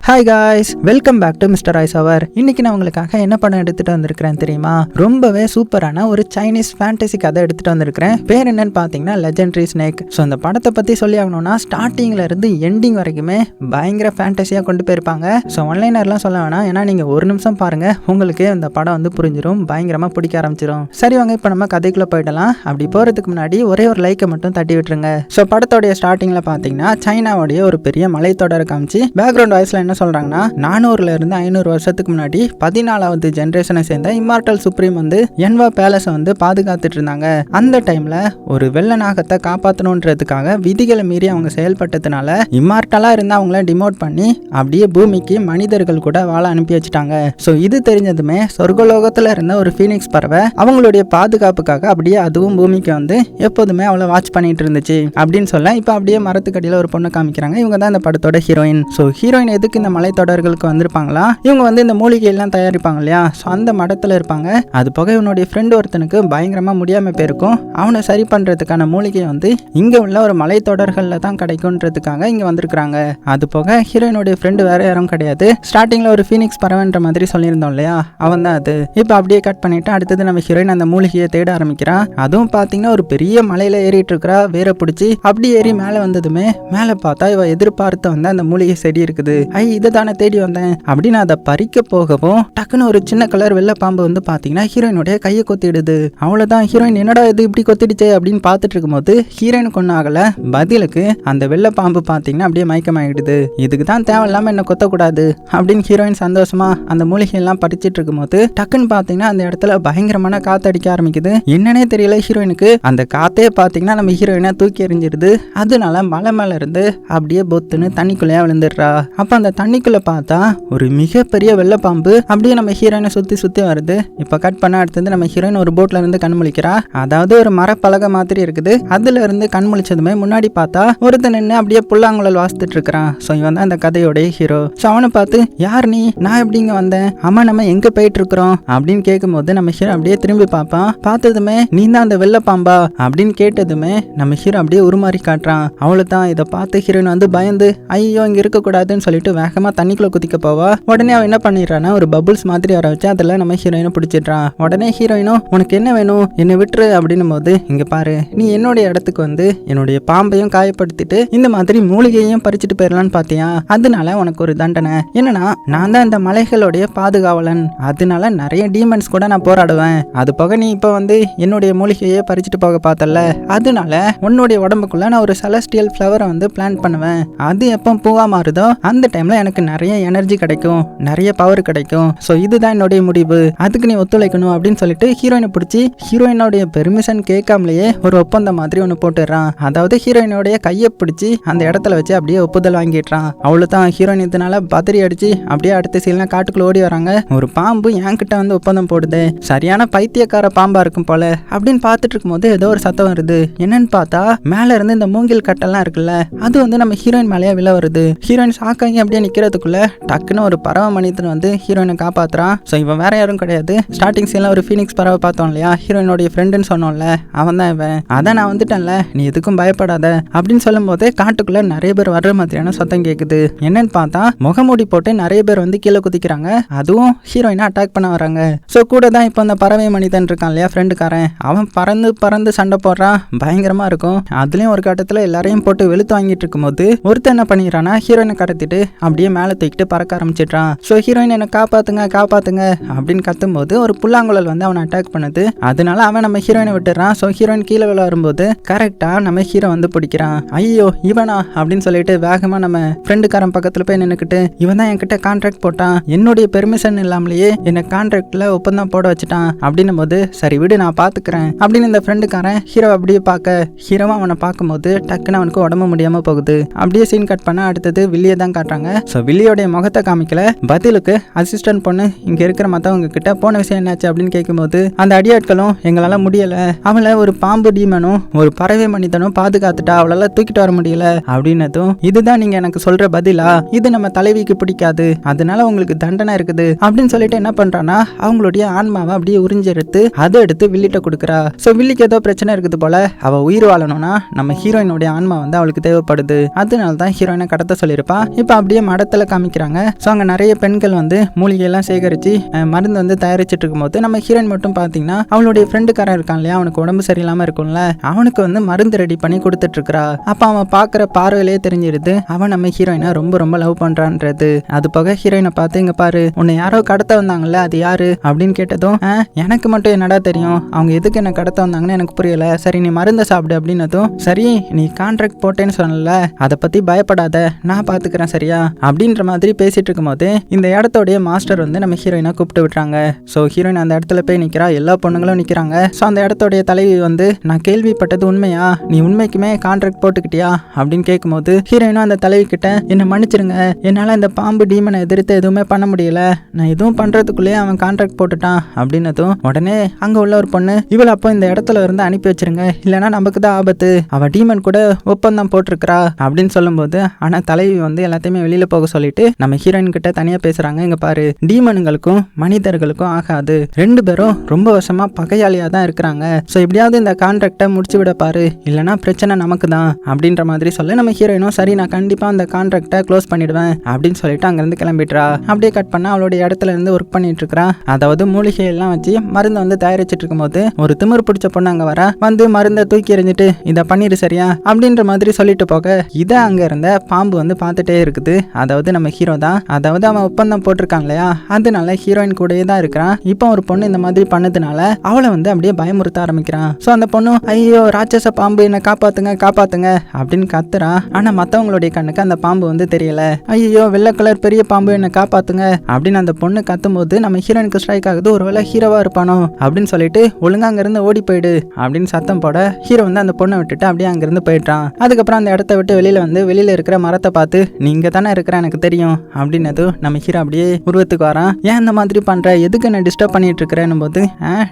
Hi guys, welcome back to Mister Ice Hour. இன்னைக்கு நான் உங்களுக்காக என்ன படம் எடுத்துட்டு வந்திருக்கிறேன் தெரியுமா? ரொம்பவே சூப்பரான ஒரு சைனீஸ் ஃபேண்டசி கதை எடுத்துட்டு வந்திருக்கிறேன். பேர் என்னன்னு பார்த்தீங்கன்னா லெஜெண்டரி ஸ்னேக். ஸோ அந்த படத்தை பற்றி சொல்லி ஆகணும்னா ஸ்டார்டிங்ல இருந்து எண்டிங் வரைக்குமே பயங்கர ஃபேண்டசியாக கொண்டு போயிருப்பாங்க. ஸோ ஒன்லைனர்லாம் சொல்ல வேணாம், ஏன்னா நீங்கள் ஒரு நிமிஷம் பாருங்க, உங்களுக்கு இந்த படம் வந்து புரிஞ்சிடும், பயங்கரமாக பிடிக்க ஆரம்பிச்சிடும். சரி வாங்க, இப்போ நம்ம கதைக்குள்ளே போயிடலாம். அப்படி போகிறதுக்கு முன்னாடி ஒரே ஒரு லைக்கை மட்டும் தட்டி விட்டுருங்க. ஸோ படத்தோடைய ஸ்டார்டிங்கில் பார்த்தீங்கன்னா சைனாவுடைய ஒரு பெரிய மலைத்தொடரை காமிச்சு பேக்ரவுண்ட் வாய்ஸில் என்ன சொல்றாங்கன்னா, 400 இருந்து 500 வருஷத்துக்கு முன்னாடி 14வது ஜெனரேஷனை சேர்ந்த இம்மார்டல் சுப்ரீம் வந்து என்வா பேலஸை வந்து பாதுகாத்துட்டு இருந்தாங்க. அந்த டைம்ல ஒரு வெள்ள நாகத்தை காப்பாற்றணுன்றதுக்காக விதிகளை மீறி அவங்க செயல்பட்டதுனால இம்மார்டலா இருந்தா அவங்கள டிமோட் பண்ணி அப்படியே பூமிக்கு மனிதர்கள் கூட வாழ அனுப்பி வச்சுட்டாங்க. ஸோ இது தெரிஞ்சதுமே சொர்க்கலோகத்துல இருந்த ஒரு ஃபீனிக்ஸ் பறவை அவங்களுடைய பாதுகாப்புக்காக அப்படியே அதுவும் பூமிக்கு வந்து எப்போதுமே அவளை வாட்ச் பண்ணிட்டு இருந்துச்சு அப்படின்னு சொல்ல, இப்போ அப்படியே மரத்துக்கடியில் ஒரு பொண்ணை காமிக்கிறாங்க. இவங்க தான் இந்த படத்தோட ஹீரோயின். ஸோ ஹீரோயின் எதுக்கு இந்த மலைத்தொடர்களுக்கு வந்திருப்பாங்களா? இவங்க வந்து இந்த மூலிகை எல்லாம் தயாரிப்பாங்க இல்லையா, ஸோ அந்த மடத்துல இருப்பாங்க. அது போக இவனுடைய ஃப்ரெண்ட் ஒருத்தனுக்கு பயங்கரமா முடியாம போயிருக்கும். அவனை சரி பண்றதுக்கான மூலிகை வந்து இங்க உள்ள ஒரு மலைத்தொடர்கள்ல தான் கிடைக்கும்ன்றதுக்காக இங்க வந்திருக்காங்க. அது போக ஹீரோயினுடைய ஃப்ரெண்டு வேற யாரும் கிடையாது, ஸ்டார்டிங்ல ஒரு ஃபீனிக்ஸ் பறவைன்ற மாதிரி சொல்லியிருந்தோம் இல்லையா, அவன் தான் அது. இப்போ அப்படியே கட் பண்ணிட்டு அடுத்தது நம்ம ஹீரோயின் அந்த மூலிகையை தேட ஆரம்பிக்கிறான். அதுவும் பாத்தீங்கன்னா ஒரு பெரிய மலையில ஏறிட்டு இருக்கிறா, வேற பிடிச்சி அப்படி ஏறி மேல வந்ததுமே மேல பார்த்தா இவ எதிர்பார்த்து வந்த அந்த மூலிகை செடி இருக்குது. இதை தானே தேடி வந்தேன் அப்படின்னு அதை பறிக்க போகவும் டக்குன்னு ஒரு சின்ன கலர் வெள்ளை பாம்பு வந்து பாத்தீங்கன்னா ஹீரோயினுடைய கையை கொத்திடுது. அவ்வளவுதான், ஹீரோயின் என்னடா இது இப்படி கொத்திடுச்சு அப்படின்னு பார்த்துட்டு இருக்கும்போது ஹீரோயினுக்கு ஒன்றும் ஆகல. பதிலுக்கு அந்த வெள்ளை பாம்பு பாத்தீங்கன்னா அப்படியே மயக்கமாயிடுது. இதுக்கு தான் தேவையில்லாம என்ன கொத்தக்கூடாது அப்படின்னு ஹீரோயின் சந்தோஷமா அந்த மூலிகை எல்லாம் பறிச்சிட்டு இருக்கும்போது டக்குன்னு பாத்தீங்கன்னா அந்த இடத்துல பயங்கரமான காத்து அடிக்க ஆரம்பிக்குது. என்னன்னே தெரியல ஹீரோயினுக்கு. அந்த காத்தே பாத்தீங்கன்னா நம்ம ஹீரோயினை தூக்கி எறிஞ்சிருது. அதனால மலை மேல இருந்து அப்படியே பொத்துன்னு தண்ணிக்குள்ளேயே விழுந்துடுறா. அப்ப அந்த தண்ணிக்குள்ள பார்த்தா ஒரு மிகப்பெரிய வெள்ளை பாம்பு அப்படியே நம்ம ஹீரோயினை சுத்தி சுத்தி வருது. இப்ப கட் பண்ண அடுத்தது நம்ம ஹீரோயின் ஒரு போட்ல இருந்து கண் முழிக்கிறா. அதாவது ஒரு மரப்பலகை மாதிரி இருக்குது. அதுல இருந்து கண் முழிச்சதுமே முன்னாடி பார்த்தா ஒருத்தன் நின்று அப்படியே புல்லாங்குழல் வாசித்துட்டு இருக்கிறான். ஸோ இவன் தான் அந்த கதையோடைய ஹீரோ. ஸோ அவனை பார்த்து யார் நீ, நான் எப்படி இங்க வந்தேன், அம்மா நம்ம எங்க போயிட்டு இருக்கிறோம் அப்படின்னு கேட்கும்போது நம்ம ஹீரோ அப்படியே திரும்பி பார்ப்பான். பார்த்ததுமே நீ தான் அந்த வெள்ளை பாம்பா அப்படின்னு கேட்டதுமே நம்ம ஹீரோ அப்படியே உருமாறி காட்டுறான். அவ்வளவுதான், இதை பார்த்து ஹீரோயின் வந்து பயந்து ஐயோ இங்க இருக்க கூடாதுன்னு சொல்லிட்டு வேகமா தண்ணிக்குள்ள குதிக்க போவா. உடனே அவன் என்ன பண்ணிடுறான்னா ஒரு பபுள்ஸ் மாதிரி வர வச்சு அதில் நம்ம ஹீரோயினை பிடிச்சிடுறான். உடனே ஹீரோயினும் உனக்கு என்ன வேணும், என்னை விட்டுரு அப்படின்னும் போது இங்க பாரு, நீ என்னுடைய இடத்துக்கு வந்து என்னுடைய பாம்பையும் காயப்படுத்திட்டு இந்த மாதிரி மூலிகையும் பறிச்சுட்டு போயிடலான்னு பாத்தியா, அதனால உனக்கு ஒரு தண்டனை என்னன்னா, நான் தான் இந்த மலைகளுடைய பாதுகாவலன், அதனால நிறைய டீமன்ஸ் கூட நான் போராடுவேன். அது போக நீ இப்ப வந்து என்னுடைய மூலிகையை பறிச்சுட்டு போக பார்த்தல, அதனால உன்னுடைய உடம்புக்குள்ள நான் ஒரு செலஸ்டியல் ஃப்ளவரை வந்து பிளான் பண்ணுவேன். அது எப்போ பூவா மாறுதோ அந்த டைம்ல எனக்கு நிறைய எனர்ஜி கிடைக்கும், நிறைய பவர் கிடைக்கும். ஸோ இதுதான் என்னுடைய முடிவு, அதுக்கு நீ ஒத்துழைக்கணும் அப்படின்னு சொல்லிட்டு ஹீரோயினை பிடிச்சி ஹீரோயினோடைய பெர்மிஷன் கேட்காமலேயே ஒரு ஒப்பந்தம் மாதிரி ஒன்று போட்டுடுறான். அதாவது ஹீரோயினோடைய கையை பிடிச்சி அந்த இடத்துல வச்சு அப்படியே ஒப்புதல் வாங்கிடுறான். அவ்வளோதான், ஹீரோயின் இதனால பதறி அடிச்சு அப்படியே அடுத்த சீன்ல காட்டுக்குள்ள ஓடி வராங்க. ஒரு பாம்பு என்கிட்ட வந்து ஒப்பந்தம் போடுது, சரியான பைத்தியக்கார பாம்பா இருக்கும் போல அப்படின்னு பார்த்துட்டு இருக்கும்போது ஏதோ ஒரு சத்தம் வருது. என்னன்னு பார்த்தா மேல இருந்து இந்த மூங்கில் கட்டெல்லாம் இருக்குல்ல, அது வந்து நம்ம ஹீரோயின் மேலேயே விழ வருது. ஹீரோயின் ஷாக்காகி அப்படியே நிக்கிறதுக்குள்ள டக்குன்னு ஒரு பறவை மனிதன் வந்து ஹீரோயினை காப்பாத்துறான். ஸோ இவன் வேற யாரும் கிடையாது, ஸ்டார்டிங் சீன்ல ஒரு ஃபீனிக்ஸ் பறவை பார்த்தோம் இல்லையா, ஹீரோயினுடைய ஃப்ரெண்டுன்னு சொன்னோம்ல, அவன் தான் இவன். அதான் நான் வந்துட்டேன்ல, நீ எதுக்கும் பயப்படாத அப்படின்னு சொல்லும் போதே காட்டுக்குள்ள நிறைய பேர் வர்ற மாதிரியான சத்தம் கேட்குது. என்னன்னு பார்த்தா முகமூடி போட்டு நிறைய பேர் வந்து கீழே குதிக்கிறாங்க, அதுவும் ஹீரோயினை அட்டாக் பண்ண வராங்க. ஸோ கூட தான் இப்போ அந்த பறவை மனிதன் இருக்கான் இல்லையா, ஃப்ரெண்டுக்காரன், அவன் பறந்து பறந்து சண்டை போடுறான், பயங்கரமா இருக்கும். அதுலயும் ஒரு கட்டத்துல எல்லாரையும் போட்டு வெளுத்து வாங்கிட்டு இருக்கும்போது ஒருத்தர் என்ன பண்ணிடுறான்னா ஹீரோயினை கடத்திட்டு அப்படியே மேலே தூக்கிட்டு பறக்க ஆரம்பிச்சிடுறான். ஸோ ஹீரோயின் என்ன காப்பாத்துங்க காப்பாத்துங்க அப்படின்னு கத்தும் போது ஒரு புல்லாங்குழல் வந்து அவனை அட்டாக் பண்ணுது. அதனால அவன் நம்ம ஹீரோயினை விட்டுறான். ஸோ ஹீரோயின் கீழே விழ வரும்போது கரெக்டா நம்ம ஹீரோ வந்து பிடிக்கிறான். ஐயோ இவனா அப்படின்னு சொல்லிட்டு வேகமா நம்ம ஃப்ரெண்டுக்காரன் பக்கத்துல போய் நின்னுக்கிட்டு, இவன் தான் என்கிட்ட கான்ட்ராக்ட் போட்டான், என்னுடைய பெர்மிஷன் இல்லாமலேயே என்ன கான்ட்ராக்ட்ல ஒப்பந்தம் போட வச்சுட்டான் அப்படின்னும் போது சரி விடு நான் பாத்துக்கிறேன் அப்படின்னு இந்த ஃப்ரெண்டுக்காரன் ஹீரோ அப்படியே பார்க்க, ஹீரோவா அவனை பார்க்கும்போது டக்குன்னு அவனுக்கு உடம்பு முடியாம போகுது. அப்படியே சீன் கட் பண்ண அடுத்தது வில்லியை தான் காட்டுறாங்க. ஸோ வில்லியோடைய முகத்தை காமிக்கல, பதிலுக்கு அசிஸ்டன்ட் பொண்ணு இங்க இருக்கிற மத்தவங்க கிட்ட போன விஷயம் என்னாச்சு அப்படின்னு கேட்கும்போது அந்த அடியாட்களும் எங்களால முடியல, அவளை ஒரு பாம்பு டீமனும் ஒரு பறவை மனிதனும் பாதுகாத்துட்டா, அவளால தூக்கிட்டு வர முடியல அப்படின்னதும் இதுதான் நீங்க எனக்கு சொல்ற பதிலா, இது நம்ம தலைவிக்கு பிடிக்காது, அதனால உங்களுக்கு தண்டனை இருக்குது அப்படின்னு சொல்லிட்டு என்ன பண்றான்னா அவங்களுடைய ஆன்மாவை அப்படியே உறிஞ்செடுத்து அதை எடுத்து வில்லிட்ட கொடுக்குறா. ஸோ வில்லிக்கு ஏதோ பிரச்சனை இருக்குது போல, அவ உயிர் வாழணும்னா நம்ம ஹீரோயினுடைய ஆன்மா வந்து அவளுக்கு தேவைப்படுது, அதனால தான் ஹீரோயினை கடத்த சொல்லியிருப்பா. இப்போ அப்படியே மடத்துல காமிக்கிறாங்க. ஸோ அங்க நிறைய பெண்கள் வந்து மூலிகை எல்லாம் சேகரிச்சு மருந்து வந்து தயாரிச்சுட்டு இருக்கும்போது நம்ம ஹீரோயின் மட்டும் பாத்தீங்கன்னா அவளுடைய ஃப்ரெண்டுக்காரன் இருக்கான் இல்லையா, அவனுக்கு உடம்பு சரியில்லாம இருக்கும்ல, அவனுக்கு வந்து மருந்து ரெடி பண்ணி கொடுத்துட்டு இருக்கா. அப்ப அவன் பாக்குற பார்வையிலே தெரிஞ்சிருது அவன் நம்ம ஹீரோயினை ரொம்ப ரொம்ப லவ் பண்றான்றது. அது போக ஹீரோயினை பார்த்து இங்க பாரு உன்னை யாரோ கடத்த வந்தாங்கல்ல அது யாரு அப்படின்னு கேட்டதும் எனக்கு மட்டும் என்னடா தெரியும், அவங்க எதுக்கு என்ன கடத்த வந்தாங்கன்னு எனக்கு புரியல, சரி நீ மருந்தை சாப்பிடு அப்படின்னதும் சரி நீ கான்ட்ராக்ட் போட்டேன்னு சொன்னல அதை பத்தி பயப்படாத நான் பாத்துக்கிறேன் சரியா அப்படின்ற மாதிரி பேசிட்டு இருக்கும்போது இந்த இடத்தோடைய மாஸ்டர் வந்து நம்ம ஹீரோயினை கூப்பிட்டு விட்டுறாங்க. ஸோ ஹீரோயின் அந்த இடத்துல போய் நிக்கிறா, எல்லா பொண்ணுங்களும் நிக்கிறாங்க. ஸோ அந்த இடத்தோடைய தலைவி வந்து நான் கேள்விப்பட்டது உண்மையா, நீ உண்மைக்குமே கான்ட்ராக்ட் போட்டுக்கிட்டியா அப்படின்னு கேட்கும்போது ஹீரோயினும் அந்த தலைவி கிட்ட என்ன மன்னிச்சிருங்க, என்னால இந்த பாம்பு டீமனை எதிர்த்து எதுவுமே பண்ண முடியல, நான் எதுவும் பண்றதுக்குள்ளேயே அவன் கான்ட்ராக்ட் போட்டுட்டான் அப்படின்னதும் உடனே அங்க உள்ள ஒரு பொண்ணு இவள் அப்போ இந்த இடத்துல இருந்து அனுப்பி வச்சிருங்க, இல்லைன்னா நமக்கு தான் ஆபத்து, அவ டீமன் கூட ஒப்பந்தம் போட்டிருக்கிறா அப்படின்னு சொல்லும்போது ஆனா தலைவி வந்து எல்லாத்தையுமே வெளியில போக சொல்லிட்டு நம்ம ஹீரோயின் கிட்ட தனியா பேசுறாங்க. இங்க பாரு டீமனுங்களுக்கும் மனிதர்களுக்கும் ஆகாது, ரெண்டு பேரும் ரொம்ப வருஷமா பகையாளியா தான் இருக்கிறாங்க, ஸோ எப்படியாவது இந்த கான்ட்ராக்டை முடிச்சு விட பாரு, இல்லைன்னா பிரச்சனை நமக்கு தான் அப்படின்ற மாதிரி சொல்ல நம்ம ஹீரோயினும் சரி நான் கண்டிப்பா அந்த கான்ட்ராக்டை க்ளோஸ் பண்ணிடுவேன் அப்படின்னு சொல்லிட்டு அங்கிருந்து கிளம்பிடுறா. அப்படியே கட் பண்ணா அவளுடைய இடத்துல இருந்து ஒர்க் பண்ணிட்டு இருக்கா. அதாவது மூலிகை எல்லாம் வச்சு மருந்து வந்து தயாரிச்சுட்டு இருக்கும்போது ஒரு திமிர் பிடிச்ச பொண்ணு அங்க வர வந்து மருந்தை தூக்கி எறிஞ்சிட்டு இதை பண்ணிடு சரியா அப்படின்ற மாதிரி சொல்லிட்டு போக இதை அங்க இருந்த பாம்பு வந்து பார்த்துட்டே இருக்குது. அதாவது நம்ம ஹீரோ தான், அதாவது அவன் ஒப்பந்தம் போட்டிருக்கான் இல்லையா, அதனால ஹீரோயின் கூடயே தான் இருக்கிறான். இப்போ ஒரு பொண்ணு இந்த மாதிரி பண்ணதுனால அவளை வந்து அப்படியே பயமுறுத்த ஆரம்பிக்கிறான். ஸோ அந்த பொண்ணு ஐயோ ராட்சச பாம்பு என்ன காப்பாத்துங்க காப்பாத்துங்க அப்படின்னு கத்துறா. ஆனா மத்தவங்களுடைய கண்ணுக்கு அந்த பாம்பு வந்து தெரியல. ஐயோ வெள்ளை கலர் பெரிய பாம்பு என்ன காப்பாத்துங்க அப்படின்னு அந்த பொண்ணு கத்தும் போது நம்ம ஹீரோயினுக்கு ஸ்ட்ரைக் ஆகுது, ஒருவேளை ஹீரோவா இருப்பானோ அப்படின்னு சொல்லிட்டு ஒழுங்கா அங்க இருந்து ஓடி போயிடு அப்படின்னு சத்தம் போட ஹீரோ வந்து அந்த பொண்ணை விட்டுட்டு அப்படியே அங்கிருந்து போயிட்டான். அதுக்கப்புறம் அந்த இடத்த விட்டு வெளியில வந்து வெளியில இருக்கிற மரத்தை பார்த்து நீங்க தானே இருக்கிற எனக்கு தெரியும் அப்படின்னது நம்ம ஹீரோ அப்படியே உருவத்துக்கு வரான். ஏன் இந்த மாதிரி பண்ற, எதுக்கு என்ன டிஸ்டர்ப் பண்ணிட்டு இருக்கிறேன்னு போது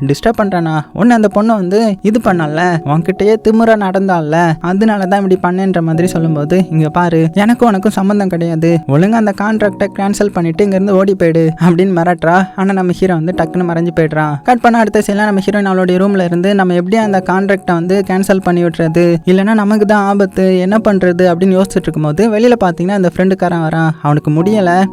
டிஸ்டர்ப் பண்றானா ஒன்னு அந்த பொண்ணு வந்து இது பண்ணல உன்கிட்டயே திமுறை நடந்தால அதனாலதான் இப்படி பண்ணேன்ற மாதிரி சொல்லும்போது இங்க பாரு எனக்கும் உனக்கும் சம்பந்தம் கிடையாது, ஒழுங்கா அந்த கான்ட்ராக்டை கேன்சல் பண்ணிட்டு இங்க இருந்து ஓடி போயிடு அப்படின்னு மிரட்டுறா. ஆனா நம்ம ஹீரோ வந்து டக்குன்னு மறைஞ்சு போயிடுறான். கட் பண்ண அடுத்த சைட்ல நம்ம ஹீரோயின் அவளுடைய ரூம்ல இருந்து நம்ம எப்படி அந்த கான்ட்ராக்டை வந்து கேன்சல் பண்ணி விட்டுறது, இல்லைன்னா நமக்கு தான் ஆபத்து என்ன பண்றது அப்படின்னு யோசிச்சுட்டு இருக்கும்போது வெளியில பாத்தீங்கன்னா அந்த ஃப்ரெண்டுக்காரன் வரான். அவனுக்கு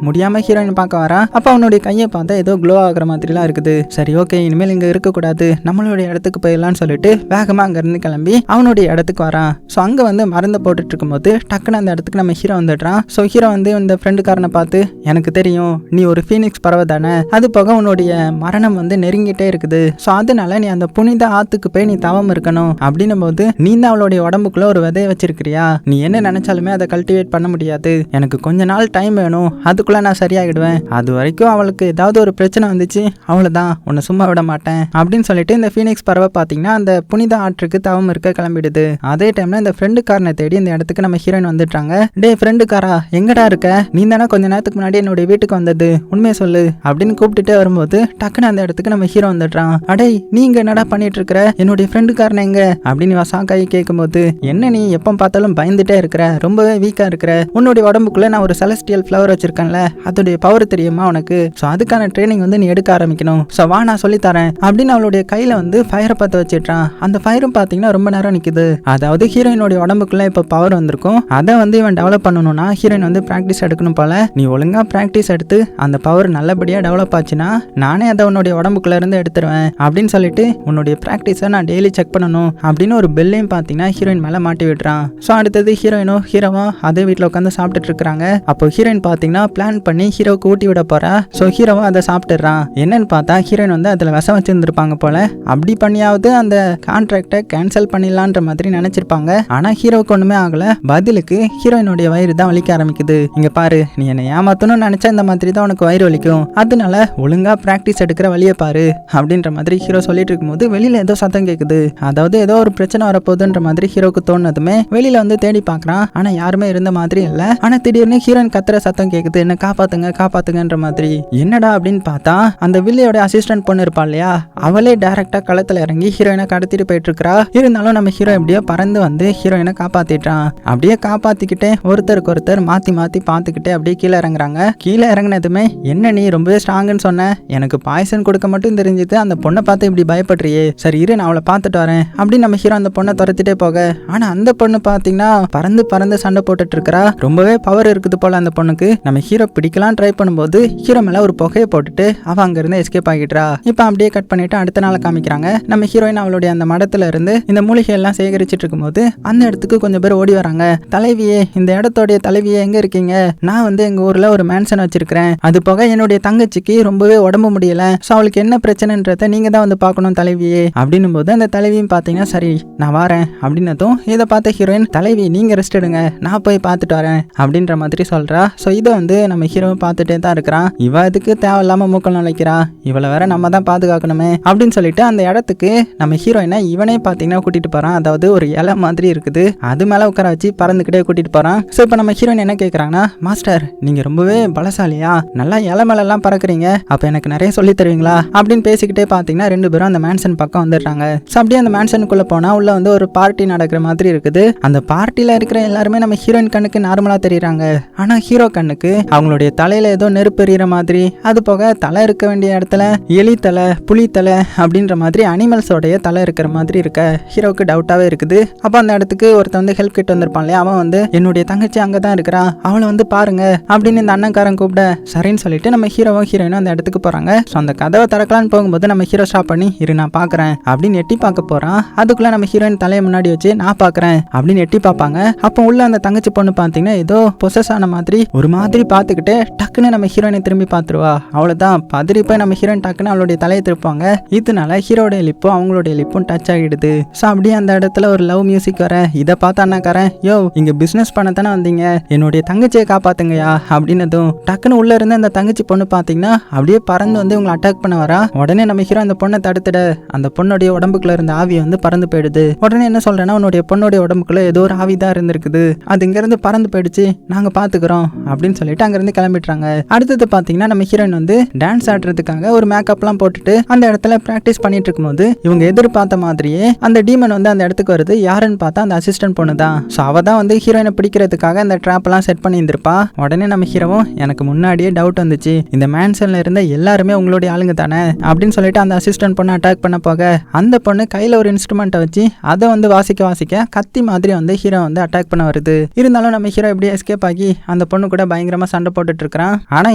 முடியாம ஹீரோயின் பார்க்க வரான். அப்ப அவனுடைய கையை பார்த்தா ஏதோ க்ளோ ஆகுற மாதிரிலாம் இருக்குது. சரி ஓகே இனிமேல் இங்க இருக்கக்கூடாது, நம்மளுடைய இடத்துக்கு போயிடலாம்னு சொல்லிட்டு வேகமா அங்க இருந்து கிளம்பி அவனுடைய இடத்துக்கு வரான். ஸோ அங்க வந்து மருந்து போட்டுட்டு இருக்கும்போது டக்குன்னு அந்த இடத்துக்கு நம்ம ஹீரோ வந்துடுறான். ஸோ ஹீரோ வந்து இந்த ஃப்ரெண்டுக்காரனை பார்த்து எனக்கு தெரியும் நீ ஒரு ஃபீனிக்ஸ் பறவை தானே, அது போக உன்னுடைய மரணம் வந்து நெருங்கிட்டே இருக்குது, ஸோ அதனால நீ அந்த புனித ஆத்துக்கு போய் நீ தவம் இருக்கணும் அப்படின்னும் போது நீ தான் அவளுடைய உடம்புக்குள்ள ஒரு விதைய வச்சிருக்கிறியா, நீ என்ன நினைச்சாலுமே அதை கல்டிவேட் பண்ண முடியாது, எனக்கு கொஞ்ச நாள் டைம் வேணும், அதுக்குள்ள நான் சரியாகிடுவேன், அது வரைக்கும் அவளுக்கு ஏதாவது ஒரு பிரச்சனை வந்துச்சு அவ்வளவுதான் உன்னை சும்மா விட மாட்டேன் அப்படின்னு சொல்லிட்டு இந்த ஃபீனிக்ஸ் பறவை பாத்தீங்கன்னா அந்த புனித ஆற்றுக்கு தவம் இருக்க கிளம்பிடுது. அதே டைம்ல இந்த ஃப்ரெண்டுக்காரனை தேடி இந்த இடத்துக்கு நம்ம ஹீரோயின் வந்துட்டாங்க. டே ஃப்ரெண்டுக்காரா எங்கடா இருக்க, நீ தானே கொஞ்ச நேரத்துக்கு முன்னாடி என்னுடைய வீட்டுக்கு வந்தது, உண்மையை சொல்லு அப்படின்னு கூப்பிட்டுட்டே வரும்போது டக்குன்னு அந்த இடத்துக்கு நம்ம ஹீரோ வந்துடுறான். அடே நீங்க என்னடா பண்ணிட்டு இருக்கிற, என்னுடைய ஃப்ரெண்டுக்காரன் எங்க அப்படின்னு வசாக்காய் கேட்கும்போது என்ன நீ எப்ப பார்த்தாலும் பயந்துட்டே இருக்கிற, ரொம்பவே வீக்கா இருக்கிற, உன்னுடைய உடம்புக்குள்ள நான் ஒரு செலஸ்டியல் ஃபிளவர் வச்சிருக்கேன்ல அதோடைய பவர் தெரியுமா உனக்கு, ஸோ அதுக்கான ட்ரைனிங் வந்து நீ எடுக்க ஆரம்பிக்கணும், ஸோ வா நான் சொல்லித்தரேன் அப்படின்னு அவளுடைய கையில வந்து ஃபயரை பற்ற வச்சிட்டான். அந்த ஃபயரும் பாத்தீங்கன்னா ரொம்ப நேரம் நிக்குது. அதாவது ஹீரோயினுடைய உடம்புக்குள்ள இப்ப பவர் வந்திருக்கும், அதை வந்து இவன் டெவலப் பண்ணணும்னா ஹீரோயின் வந்து பிராக்டிஸ் எடுக்கணும் போல, நீ ஒழுங்கா பிராக்டிஸ் எடுத்து அந்த பவர் நல்லபடியா டெவலப் ஆச்சுன்னா நானே அதை உன்னுடைய உடம்புக்குள்ள இருந்து எடுத்துருவேன் அப்படின்னு சொல்லிட்டு உன்னுடைய பிராக்டிஸை நான் டெய்லி செக் பண்ணணும் அப்படின்னு ஒரு பெல்லையும் பாத்தீங்கன்னா ஹீரோயின் மேல மாட்டி விட்டுறான். ஸோ அடுத்தது ஹீரோயினும் ஹீரோவும் அதே வீட்டில் உட்காந்து சாப்பிட்டுட்டு இருக்காங்க. அப்போ ஹீரோயின் பாத்தீங்கன்னா பிளான் பண்ணி ஹீரோவுக்கு ஊட்டி விட போறா. ஸோ ஹீரோவும் அதை சாப்பிட்டுறான். என்னன்னு பார்த்தா ஹீரோயின் வந்து அதுல விஷம் வச்சிருந்திருப்பாங்க போல, அப்படி பண்ணியாவது அந்த கான்ட்ராக்டை கேன்சல் பண்ணிடலான்ற மாதிரி நினைச்சிருப்பாங்க. ஆனா ஹீரோவுக்கு ஒண்ணுமே ஆகல, பதிலுக்கு ஹீரோயினுடைய வயிறு தான் வலிக்க ஆரம்பிக்குது. இங்க பாரு நீ என்னை ஏமாத்தணும்னு நினைச்சா இந்த மாதிரி தான் உனக்கு வயிறு வலிக்கும், அதனால ஒழுங்கா பிராக்டிஸ் எடுக்கிற வழியை பாரு அப்படின்ற மாதிரி ஹீரோ சொல்லிட்டு இருக்கும்போது வெளியில ஏதோ சத்தம் கேக்குது. அதாவது ஏதோ ஒரு பிரச்சனை வரப்போகுதுன்ற மாதிரி ஹீரோக்கு தோணுனதுமே வெளியில வந்து தேடி பாக்குறான். ஆனா யாருமே இருந்த மாதிரி இல்ல. ஆனா திடீர்னு ஹீரோயின் கத்துற சத்தம் கேக்குது, என்ன காப்பாத்துங்க காப்பாத்துங்கன்ற மாதிரி. என்னடா அப்படின்னு பார்த்தா அந்த வில்லியோட அசிஸ்டன்ட் பொண்ணு இருப்பா இல்லையா, அவளே டைரக்டா களத்துல இறங்கி ஹீரோயினை கடத்திட்டு போயிட்டு இருக்கா. இருந்தாலும் நம்ம ஹீரோ எப்படியோ பறந்து வந்து ஹீரோயினை காப்பாத்திட்டான். அப்படியே காப்பாத்திக்கிட்டே ஒருத்தருக்கு ஒருத்தர் மாத்தி மாத்தி பாத்துக்கிட்டே அப்படியே கீழே இறங்குறாங்க. கீழே இறங்கினதுமே என்ன நீ ரொம்பவே ஸ்ட்ராங்குன்னு சொன்ன, எனக்கு பாய்சன் கொடுக்க மட்டும் தெரிஞ்சது, அந்த பொண்ணை பார்த்து இப்படி பயப்படுறியே, சரி இரு நான் அவளை பார்த்துட்டு வரேன் அப்படின்னு நம்ம ஹீரோ அந்த பொண்ணை துரத்திட்டே போக, ஆனா அந்த பொண்ணு பாத்தீங்கன்னா பறந்து பறந்து சண்டை போட்டுட்டு இருக்கா. ரொம்பவே பவர் இருக்குது போல அந்த பொண்ணுக்கு நம்ம ஹீரோ பிடிக்கலாம் ட்ரை பண்ணும்போது ஹீரோ மேல ஒரு புகையை போட்டுட்டு அவ அங்க இருந்து எஸ்கேப் ஆகிடுறா. இப்ப அப்படியே கட் பண்ணிட்டு அடுத்த நாள் காமிக்கிறாங்க. நம்ம ஹீரோயின் அவளுடைய அந்த மடத்துல இருந்து இந்த மூலிகை எல்லாம் சேகரிச்சிட்டு இருக்கும்போது அந்த இடத்துக்கு கொஞ்சம் பேர் ஓடி வராங்க. தலைவியே, இந்த இடத்தோடைய தலைவியே எங்க இருக்கீங்க? நான் வந்து எங்க ஊர்ல ஒரு மேன்சன் வச்சிருக்கிறேன். அது போக என்னுடைய தங்கச்சிக்கு ரொம்பவே உடம்பு முடியல. சோ அவளுக்கு என்ன பிரச்சனைன்றத நீங்க தான் வந்து பார்க்கணும் தலைவியே அப்படின்னும் போது அந்த தலைவியும் பாத்தீங்கன்னா சரி நான் வரேன் அப்படின்னதும் இதை பார்த்த ஹீரோயின், தலைவி நீங்க ரெஸ்ட் எடுங்க, நான் போய் பார்த்துட்டு வரேன் அப்படின்ற மாதிரி சொல்றா. ஸோ இதை வந்து நம்ம ஹீரோ பார்த்துட்டே தான் இருக்கிறான். இவ இதுக்கு தேவையில்லாம மூக்கம் நினைக்கிறா, இவளை வேற நம்ம தான் பாதுகாக்கணுமே அப்படின்னு சொல்லிட்டு அந்த இடத்துக்கு நம்ம ஹீரோயினை இவனே பார்த்தீங்கன்னா கூட்டிட்டு போறான். அதாவது ஒரு இலை மாதிரி இருக்குது, அது மேல உட்கார வச்சு பறந்துக்கிட்டே கூட்டிட்டு போறான். ஸோ இப்போ நம்ம ஹீரோயின் என்ன கேட்கறாங்கன்னா, மாஸ்டர் நீங்க ரொம்பவே பலசாலியா, நல்லா இலை மேல எல்லாம் பறக்குறீங்க, அப்ப எனக்கு நிறைய சொல்லி தருவீங்களா அப்படின்னு பேசிக்கிட்டே பார்த்தீங்கன்னா ரெண்டு பேரும் அந்த மேன்சன் பக்கம் வந்துடுறாங்க. ஸோ அப்படியே அந்த மேன்சனுக்குள்ள போனா உள்ள வந்து ஒரு பார்ட்டி நடக்கிற மாதிரி இருக்குது. அந்த பார்ட்டில இருக்கிற எல்லாருமே நம்ம ஹீரோயின் கண்ணுக்கு நார்மலா தெரியுறாங்க. ஆனா ஹீரோ கண்ணுக்கு அவங்களுடைய தலையில ஏதோ நெருப்பு எறிகிற மாதிரி, அது போக தலை இருக்க வேண்டிய இடத்துல எலி தலை, புலி தலை அப்படின்ற மாதிரி அனிமல்ஸோடைய தலை இருக்கிற மாதிரி இருக்க ஹீரோக்கு டவுட்டாவே இருக்குது. அப்ப அந்த இடத்துக்கு ஒருத்தன் வந்து ஹெல்ப் கிட்ட வந்திருப்பான் இல்லையா, அவன் வந்து என்னுடைய தங்கச்சி அங்கதான் இருக்கிறா, அவளை வந்து பாருங்க அப்படின்னு இந்த அண்ணன்காரன் கூப்பிட சரின்னு சொல்லிட்டு நம்ம ஹீரோவும் ஹீரோயினும் அந்த இடத்துக்கு போறாங்க. ஸோ அந்த கதவை திறக்கலான்னு போகும்போது நம்ம ஹீரோ ஸ்டாப் பண்ணி இரு நான் பாக்குறேன் அப்படின்னு எட்டி பார்க்க போறான். அதுக்குள்ள நம்ம ஹீரோயின் தலையை முன்னாடி வச்சு நான் பாக்குறேன் அப்படின்னு எட்டி பார்ப்பாங்க. அப்போ உள்ள அந்த தங்கச்சி பொண்ணு பாத்தீங்கன்னா ஏதோ பொசஸ் ஆன மாதிரி ஒரு மாதிரி பார்த்துக்கிட்டு டக்குன்னு நம்ம ஹீரோயினை திரும்பி பார்த்துருவா. அவ்வளவுதான் பதறி போய் நம்ம ஹீரோயின் டக்குன்னு அவளுடைய தலையை திருப்பாங்க. இதனால ஹீரோடைய லிப்பும் அவங்களுடைய லிப்பும் டச் ஆகிடுது. ஸோ அப்படியே அந்த இடத்துல ஒரு லவ் மியூசிக் வர இதை பார்த்து அண்ணாக்காரன், யோ இங்க பிசினஸ் பண்ண தானே வந்தீங்க, என்னுடைய தங்கச்சியை காப்பாத்துங்கயா அப்படின்னதும் டக்குன்னு உள்ள இருந்து அந்த தங்கச்சி பொண்ணு பாத்தீங்கன்னா அப்படியே பறந்து வந்து இவங்களை அட்டாக் பண்ண வரா. உடனே நம்ம ஹீரோ அந்த பொண்ணை தடுத்துட அந்த பொண்ணுடைய உடம்புக்குள்ள இருந்த ஆவியை வந்து பறந்து போயிடுது. உடனே என்ன சொல்றேன்னா, உன்னுடைய பொண்ணுடைய உடம்புக்குள்ள ஏதோ ஒரு ஆவி தான் இருந்திருக்குது, அது இங்க இருந்து பறந்து போயிடுச்சு, நாங்க பாத்துக்கிறோம் அப்படின்னு சொல்லிட்டு அங்க இருந்து கிளம்பிடுறாங்க. அடுத்தது பாத்தீங்கன்னா நம்ம ஹீரோயின் வந்து டான்ஸ் ஆடுறதுக்காக ஒரு மேக்கப்லாம் போட்டுட்டு அந்த இடத்துல பிராக்டிஸ் பண்ணிட்டு இருக்கும்போது இவங்க எதிர்பார்த்த மாதிரியே அந்த டீமன் வந்து அந்த இடத்துக்கு வருது. யாருன்னு பார்த்தா அந்த அசிஸ்டன்ட் பொண்ணு தான். ஸோ அவ தான் வந்து ஹீரோயினை பிடிக்கிறதுக்காக அந்த ட்ராப் எல்லாம் செட் பண்ணி இருந்திருப்பா. உடனே நம்ம ஹீரோவும் எனக்கு முன்னாடியே டவுட் வந்துச்சு, இந்த மேன்சன்ல இருந்த எல்லாருமே உங்களுடைய ஆளுங்க தானே அப்படின்னு சொல்லிட்டு அந்த அசிஸ்டன்ட் பொண்ணு அட்டாக் பண்ண போக அந்த பொண்ணு கையில ஒரு இன்ஸ்ட்ருமெண்ட்டை வச்சு அதை வந்து வாசிக்க கத்தி மாதிரி வந்து ஹீரோ வந்து அட்டாக் பண்ண வருது. இருந்தாலும் நம்ம ஹீரோ எப்படியே எஸ்கேப் ஆகி அந்த பொண்ணு கூட பயங்கரமா சண்டை போட்டுட்டு இருக்கான். ஆனா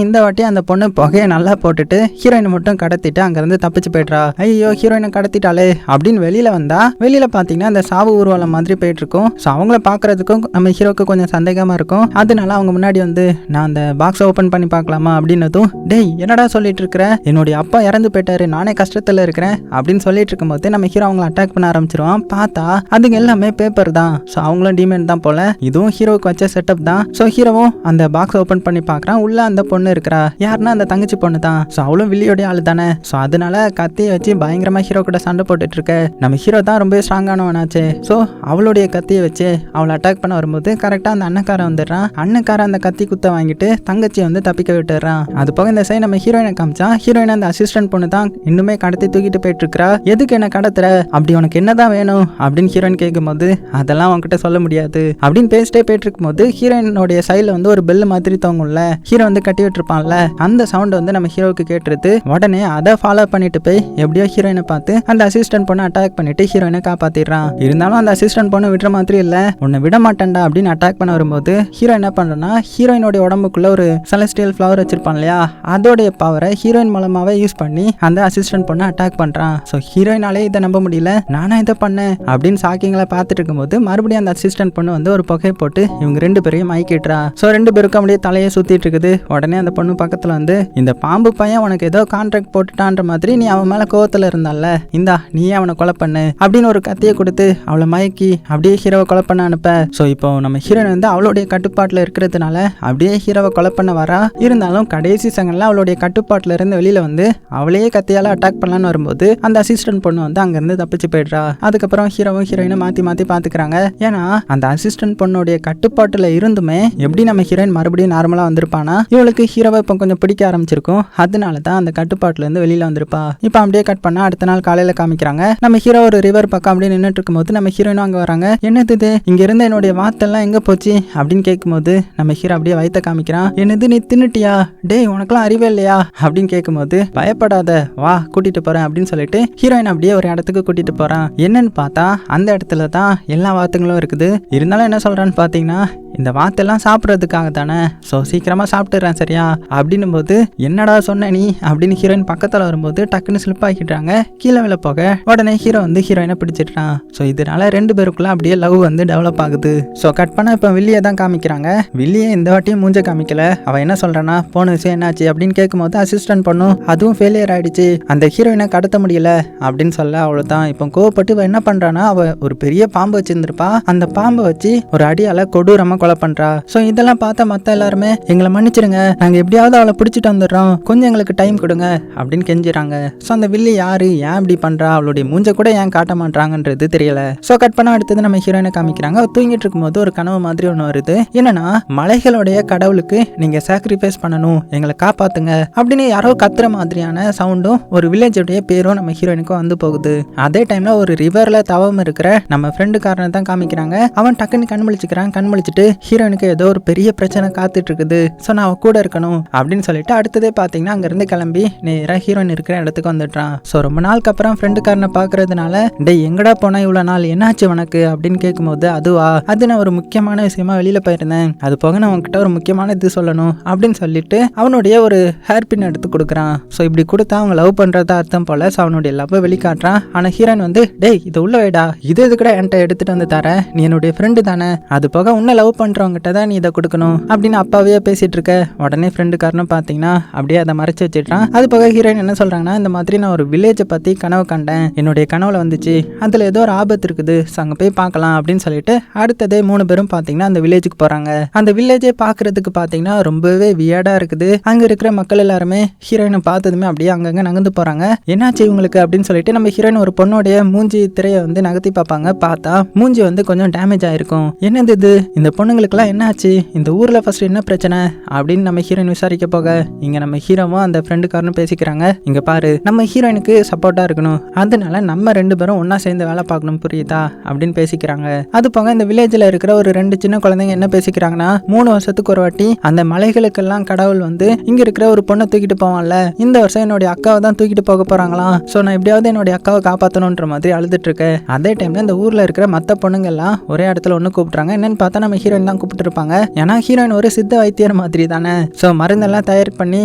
இந்த வாட்டி அந்த பொண்ணு புகையை நல்லா போட்டுட்டு ஹீரோயினை மட்டும் கடத்திட்டு அங்க இருந்து தப்பிச்சு போயிடுறா. ஐயோ ஹீரோயினை கடத்திட்டாலே அப்படின்னு வெளியில வந்தா வெளியில பாத்தீங்கன்னா அந்த சாவு ஊர்வலம் மாதிரி போயிட்டு இருக்கும். ஸோ அவங்கள பாக்குறதுக்கும் நம்ம ஹீரோக்கு கொஞ்சம் சந்தேகமா இருக்கும். அதனால அவங்க முன்னாடி வந்து நான் அந்த பாக்ஸ் ஓபன் பண்ணி பார்க்கலாமா அப்படின்னதும், டேய் என்னடா சொல்லிட்டு இருக்கிற, என்னுடைய அப்பா இறந்து போயிட்டாரு, நானே கஷ்டத்துல இருக்கிறேன் அப்படின்னு சொல்லிட்டு இருக்கும்போது நம்ம ஹீரோ அவங்களை அட்டாக் பண்ண ஆரம்பிச்சிருவான். பார்த்தா அதுங்க எல்லாமே பேப்பர் தான். ஸோ அவங்களும் டீமன் தான் போல. இதுவும் ஹீரோவுக்கு வச்ச செட்டப் தான். ஸோ ஹீரோவும் அந்த பாக்ஸ் ஓபன் பண்ணி பார்க்கறான். உள்ள அந்த பொண்ணு இருக்கிறா. யாருன்னா அந்த தங்கச்சி பொண்ணு தான். ஸோ அவளும் வில்லியோடைய ஆளு தானே. ஸோ அதனால கத்தியை வச்சு பயங்கரமா ஹீரோ கூட சண்டை போட்டுட்டு இருக்க. நம்ம ஹீரோ தான் ரொம்ப ஸ்ட்ராங்கானவனாச்சு. ஸோ அவளுடைய கத்தியை வச்சு அவளை அட்டாக் பண்ண வரும்போது கரெக்டா அந்த அண்ணக்காரன் வந்துடுறான். அண்ணக்காரன் அந்த கத்தி குத்த வாங்கிட்டு தங்கச்சியை வந்து தப்பிக்க விட்டுறான். அது போக இந்த சைடு நம்ம ஹீரோயினை காமிச்சா ஹீரோயின் அந்த அசிஸ்டன்ட் பொண்ணு தான் இன்னுமே கடத்தி தூக்கிட்டு போயிட்டு இருக்கா. எதுக்கு என்ன கடத்துற, அப்படி உனக்கு என்னதான் வேணும் அப்படின்னு ஹீரோயின் கேட்கும்போது அதெல்லாம் உன்கிட்ட சொல்ல முடியாது அப்படின்னு பேசிட்டே போயிட்டு இருக்கும்போது ஹீரோயினுடைய சைட்ல வந்து ஒரு பெல் மாதிரி தோங்கும்ல, ஹீரோ வந்து கட்டி விட்டுருப்பான்ல, அந்த சவுண்ட் வந்து நம்ம ஹீரோவுக்கு கேட்டுருது. உடனே அதை ஃபாலோ பண்ணிட்டு போய் எப்படியோ ஹீரோயினை பார்த்து அந்த அசிஸ்டன்ட் பொண்ணை அட்டாக் பண்ணிட்டு ஹீரோயினை காப்பாத்திடுறான். இருந்தாலும் அந்த அசிஸ்டன்ட் பொண்ணை விடுற மாதிரி இல்ல, உன்னை விட மாட்டேன்டா அப்படின்னு அட்டாக் பண்ண வரும்போது ஹீரோ என்ன பண்றா, ஹீரோயினோட உடம்புக்குள்ள ஒரு செலஸ்டியல் ஃபிளவர் வச்சிருப்பான் இல்லையா, அதோடைய பவரை ஹீரோயின் மூலமாவே யூஸ் பண்ணி அந்த அசிஸ்டன்ட் பொண்ணை அட்டாக் பண்றான். ஸோ ஹீரோயினாலே இதை நம்ப முடியல, நானா இதை பண்ணேன் அப்படின்னு ஷாக்கிங்ல பார்த்துட்டு இருக்கும்போது மறுபடியும் அந்த அசிஸ்டன்ட் பொண்ணு வந்து ஒரு புகை போட்டு இவங்க ரெண்டு பேரையும் மயக்கிட்டுறா. ஸோ ரெண்டு பேருக்கும் அப்படியே தலையை சுத்திட்டு இருக்குது. உடனே அந்த பொண்ணு பக்கத்துல வந்து, இந்த பாம்பு பையன் உனக்கு ஏதோ கான்ட்ராக்ட் போட்டுட்டான்ற மாதிரி நீ அவன் மேல கோவத்துல இருந்தால, இந்தா நீயே அவனை கொலை பண்ணு அப்படின்னு ஒரு கத்தியை கொடுத்து அவளை மயக்கி அப்படியே ஹீரோவை கொலை பண்ண அனுப்ப. ஸோ இப்போ நம்ம ஹீரோயின் வந்து அவளுடைய கட்டுப்பாட்டுல இருக்கிறதுனால அப்படியே ஹீரோவை கொலை பண்ண வரா. இருந்தாலும் கடைசி செகண்ட்ல அவளுடைய கட்டுப்பாட்டுல இருந்து வெளியில வந்து அவளையே கத்தியால அட்டாக் பண்ணலான்னு வரும்போது அந்த அசிஸ்டன்ட் பொண்ணு வந்து அங்க இருந்து தப்பிச்சு போயிடுறா. அதுக்கப்புறம் ஹீரோவும் ஹீரோயினும் மாத்தி மாத்தி பாத்துக்கிறாங்க. ஏன்னா அந்த அசிஸ்டன்ட் பொண்ணுடைய கட்டுப்பாட்டுல இருந்துமே எப்படி நம்ம ஹீரோயின் மறுபடியும் நார்மலா வந்திருப்பானா, இவளுக்கு ஹீரோவை இப்போ கொஞ்சம் பிடிக்க ஆரம்பிச்சிருக்கும். அதனாலதான் அந்த கட்டுப்பாட்டுல இருந்து வெளியில வந்திருப்பா. இப்போ அப்படியே கட் பண்ணா அடுத்த நாள் காலையில காமிக்கிறாங்க. நம்ம ஹீரோ ஒரு ரிவர் பக்கம் அப்படியே நின்றுட்டு இருக்கும்போது நம்ம ஹீரோயினும் அங்க வராங்க. என்னது இங்க இருந்த என்னுடைய வாத்தெல்லாம் எங்க போச்சு அப்படின்னு கேட்கும்போது நம்ம ஹீரோ அப்படியே வயித்த காமிக்கிறான். என்னது நீ தின்னுட்டியா, டேய் உனக்கெல்லாம் அறிவே இல்லையா அப்படின்னு கேட்கும்போது பயப்படாத வா கூட்டிட்டு போறேன் அப்படின்னு சொல்லிட்டு ஹீரோயின் அப்படியே ஒரு இடத்துக்கு கூட்டிட்டு போறான். என்னன்னு பார்த்தா அந்த இடத்துல தான் எல்லா வாத்துங்களும் இருக்குது. இருந்தாலும் என்ன சொல்றான்னு பாத்தீங்கன்னா, இந்த வாத்தெல்லாம் சாப்பிட்றது சாப்பிட்றதுக்காக தானே, ஸோ சீக்கிரமாக சாப்பிட்டுறேன் சரியா அப்படின்னும் போது என்னடா சொன்ன நீ அப்படின்னு ஹீரோயின் பக்கத்தில் வரும்போது டக்குன்னு ஸ்லிப் ஆகிடுறாங்க. கீழே விழ போக உடனே ஹீரோ வந்து ஹீரோயினை பிடிச்சிட்டான். ஸோ இதனால ரெண்டு பேருக்குள்ள அப்படியே லவ் வந்து டெவலப் ஆகுது. ஸோ கட் பண்ண இப்போ வில்லியை தான் காமிக்கிறாங்க. வில்லியை இந்த வாட்டியும் மூஞ்ச காமிக்கல. அவன் என்ன சொல்றானா, போன விஷயம் என்னாச்சு அப்படின்னு கேட்கும்போது அசிஸ்டன்ட் பண்ணும் அதுவும் ஃபெயிலியர் ஆயிடுச்சு, அந்த ஹீரோயினை கடத்த முடியல அப்படின்னு சொல்ல அவ்வளோதான். இப்போ கோவப்பட்டு இவ என்ன பண்றானா, அவ ஒரு பெரிய பாம்பு வச்சிருந்திருப்பா, அந்த பாம்பை வச்சு ஒரு அடியால கொடூரமா கொலை பண்றா. ஸோ இதெல்லாம் பார்த்தா மற்ற எல்லாருமே எங்களை மன்னிச்சிருங்க, நாங்க எப்படியாவது அவளை பிடிச்சிட்டு வந்துடுறோம், கொஞ்சம் எங்களுக்கு டைம் கொடுங்க அப்படின்னு கெஞ்சிறாங்க. ஸோ அந்த வில்லி யாரு, ஏன் இப்படி பண்றா, அவளுடைய மூஞ்ச கூட ஏன் காட்ட மாட்டாங்கன்றது தெரியல. ஸோ கட் பண்ண அடுத்தது நம்ம ஹீரோயினை காமிக்கிறாங்க. தூங்கிட்டு இருக்கும்போது ஒரு கனவு மாதிரி ஒன்று வருது. என்னன்னா, மலைகளுடைய கடவுளுக்கு நீங்க சாக்ரிஃபைஸ் பண்ணணும், எங்களை காப்பாத்துங்க அப்படின்னு யாரோ கத்துற மாதிரியான சவுண்டும் ஒரு வில்லேஜோடைய பேரும் நம்ம ஹீரோயினுக்கு வந்து போகுது. அதே டைம்ல ஒரு ரிவர்ல தவம் இருக்கிற நம்ம ஃப்ரெண்டுக்காரனை தான் காமிக்கிறாங்க. அவன் டக்குன்னு கண் முழிச்சுக்கிறான். கண் முழிச்சிட்டு ஹீரோயினுக்கு ஏதோ ஒரு பெரிய பிரச்சனை காத்துட்டு இருக்குது, ஸோ நான் அவ கூட இருக்கணும் அப்படின்னு சொல்லிட்டு அடுத்ததே பார்த்தீங்கன்னா அங்கிருந்து கிளம்பி நேராக ஹீரோயின் இருக்கிற இடத்துக்கு வந்துடுறான். ஸோ ரொம்ப நாளுக்கு அப்புறம் ஃப்ரெண்டுக்காரனை பார்க்கறதுனால டேய் எங்கடா போனா இவ்வளோ நாள், என்னாச்சு உனக்கு அப்படின்னு கேட்கும்போது அதுவா, அது நான் ஒரு முக்கியமான விஷயமா வெளியில போயிருந்தேன், அது போக நான் உன்கிட்ட ஒரு முக்கியமான இது சொல்லணும் அப்படின்னு சொல்லிட்டு அவனுடைய ஒரு ஹேர் பின் எடுத்து கொடுக்குறான். ஸோ இப்படி கொடுத்தா அவங்க லவ் பண்றதா அர்த்தம் போல. ஸோ அவனுடைய லவ் வெளிக்காட்டுறான். ஆனால் ஹீரோயின் வந்து டேய் இது உள்ள வைடா, இது கூட என்கிட்ட எடுத்துட்டு வந்து தர, நீ என்னுடைய ஃப்ரெண்டு தானே, அது போக உன்னை லவ் பண்றவங்கிட்ட தான் நீ இதை கொடுக்கணும் அப்படின்னு அப்பாவே பேசிட்டு இருக்க. உடனே ஃப்ரெண்டுக்காரனும் பார்த்தீங்கன்னா அப்படியே அதை மறைச்சு வச்சிடுறான். அது போக ஹீரோயின் என்ன சொல்றாங்கன்னா, இந்த மாதிரி நான் ஒரு வில்லேஜை பத்தி கனவு கண்டேன், என்னுடைய கனவுல வந்துச்சு, அதுல ஏதோ ஒரு ஆபத்து இருக்குது, அங்க போய் பார்க்கலாம் அப்படின்னு சொல்லிட்டு அடுத்ததே 3 பேரும் பார்த்தீங்கன்னா அந்த வில்லேஜுக்கு போறாங்க. அந்த வில்லேஜை பார்க்கறதுக்கு பார்த்தீங்கன்னா ரொம்பவே வியர்டா இருக்குது. அங்க இருக்கிற மக்கள் எல்லாருமே ஹீரோயினை பார்த்ததுமே அப்படியே அங்கங்க நகர்ந்து போறாங்க. என்னாச்சு இவங்களுக்கு அப்படின்னு சொல்லிட்டு நம்ம ஹீரோயின் ஒரு பொண்ணோடைய மூஞ்சி திரையை வந்து நகர்த்தி பார்ப்பாங்க. பார்த்தா மூஞ்சி வந்து கொஞ்சம் டேமேஜ் ஆயிருக்கும். என்னது இது, இந்த பொண்ணுங்களுக்குலாம் என்னாச்சு, இந்த ஊர்ல ஃபர்ஸ்ட் என்ன பிரச்சனை அப்படின்னு நம்ம ஹீரோயின் விசாரிக்க போக இங்க நம்ம ஹீரோவும் அந்த ஃப்ரெண்டுக்காரனும் பேசிக்கிறாங்க. இங்க பாரு, நம்ம ஹீரோயினுக்கு சப்போர்ட்டா இருக்கணும், அதனால நம்ம 2 பேரும் ஒன்னா சேர்ந்து வேலை பார்க்கணும் புரியுதா அப்படின்னு பேசிக்கிறாங்க. அது போக இந்த வில்லேஜ்ல இருக்கிற ஒரு 2 சின்ன குழந்தைங்க என்ன பேசிக்கிறாங்கன்னா, 3 வருஷத்துக்கு ஒரு வாட்டி அந்த மலைகளுக்கெல்லாம் கடவுள் வந்து இங்க இருக்கிற ஒரு பொண்ணை தூக்கிட்டு போவான்ல, இந்த வருஷம் என்னுடைய அக்காவை தான் தூக்கிட்டு போக போறாங்களாம், ஸோ நான் எப்படியாவது என்னுடைய அக்காவை காப்பாற்றணுன்ற மாதிரி அழுதுட்டு இருக்கேன். அதே டைம்ல இந்த ஊர்ல இருக்கிற மற்ற பொண்ணுங்க எல்லாம் ஒரே இடத்துல ஒன்று கூப்பிட்டுறாங்க. என்னன்னு பார்த்தா நம்ம ஹீரோயின் தான் கூப்பிட்டு இருப்பாங்க. ஏன்னா ஹீரோயின் ஒரு சித்த வைத்தியர் மாதிரி தானே, ஸோ மருந்தெல்லாம் தயார் பண்ணி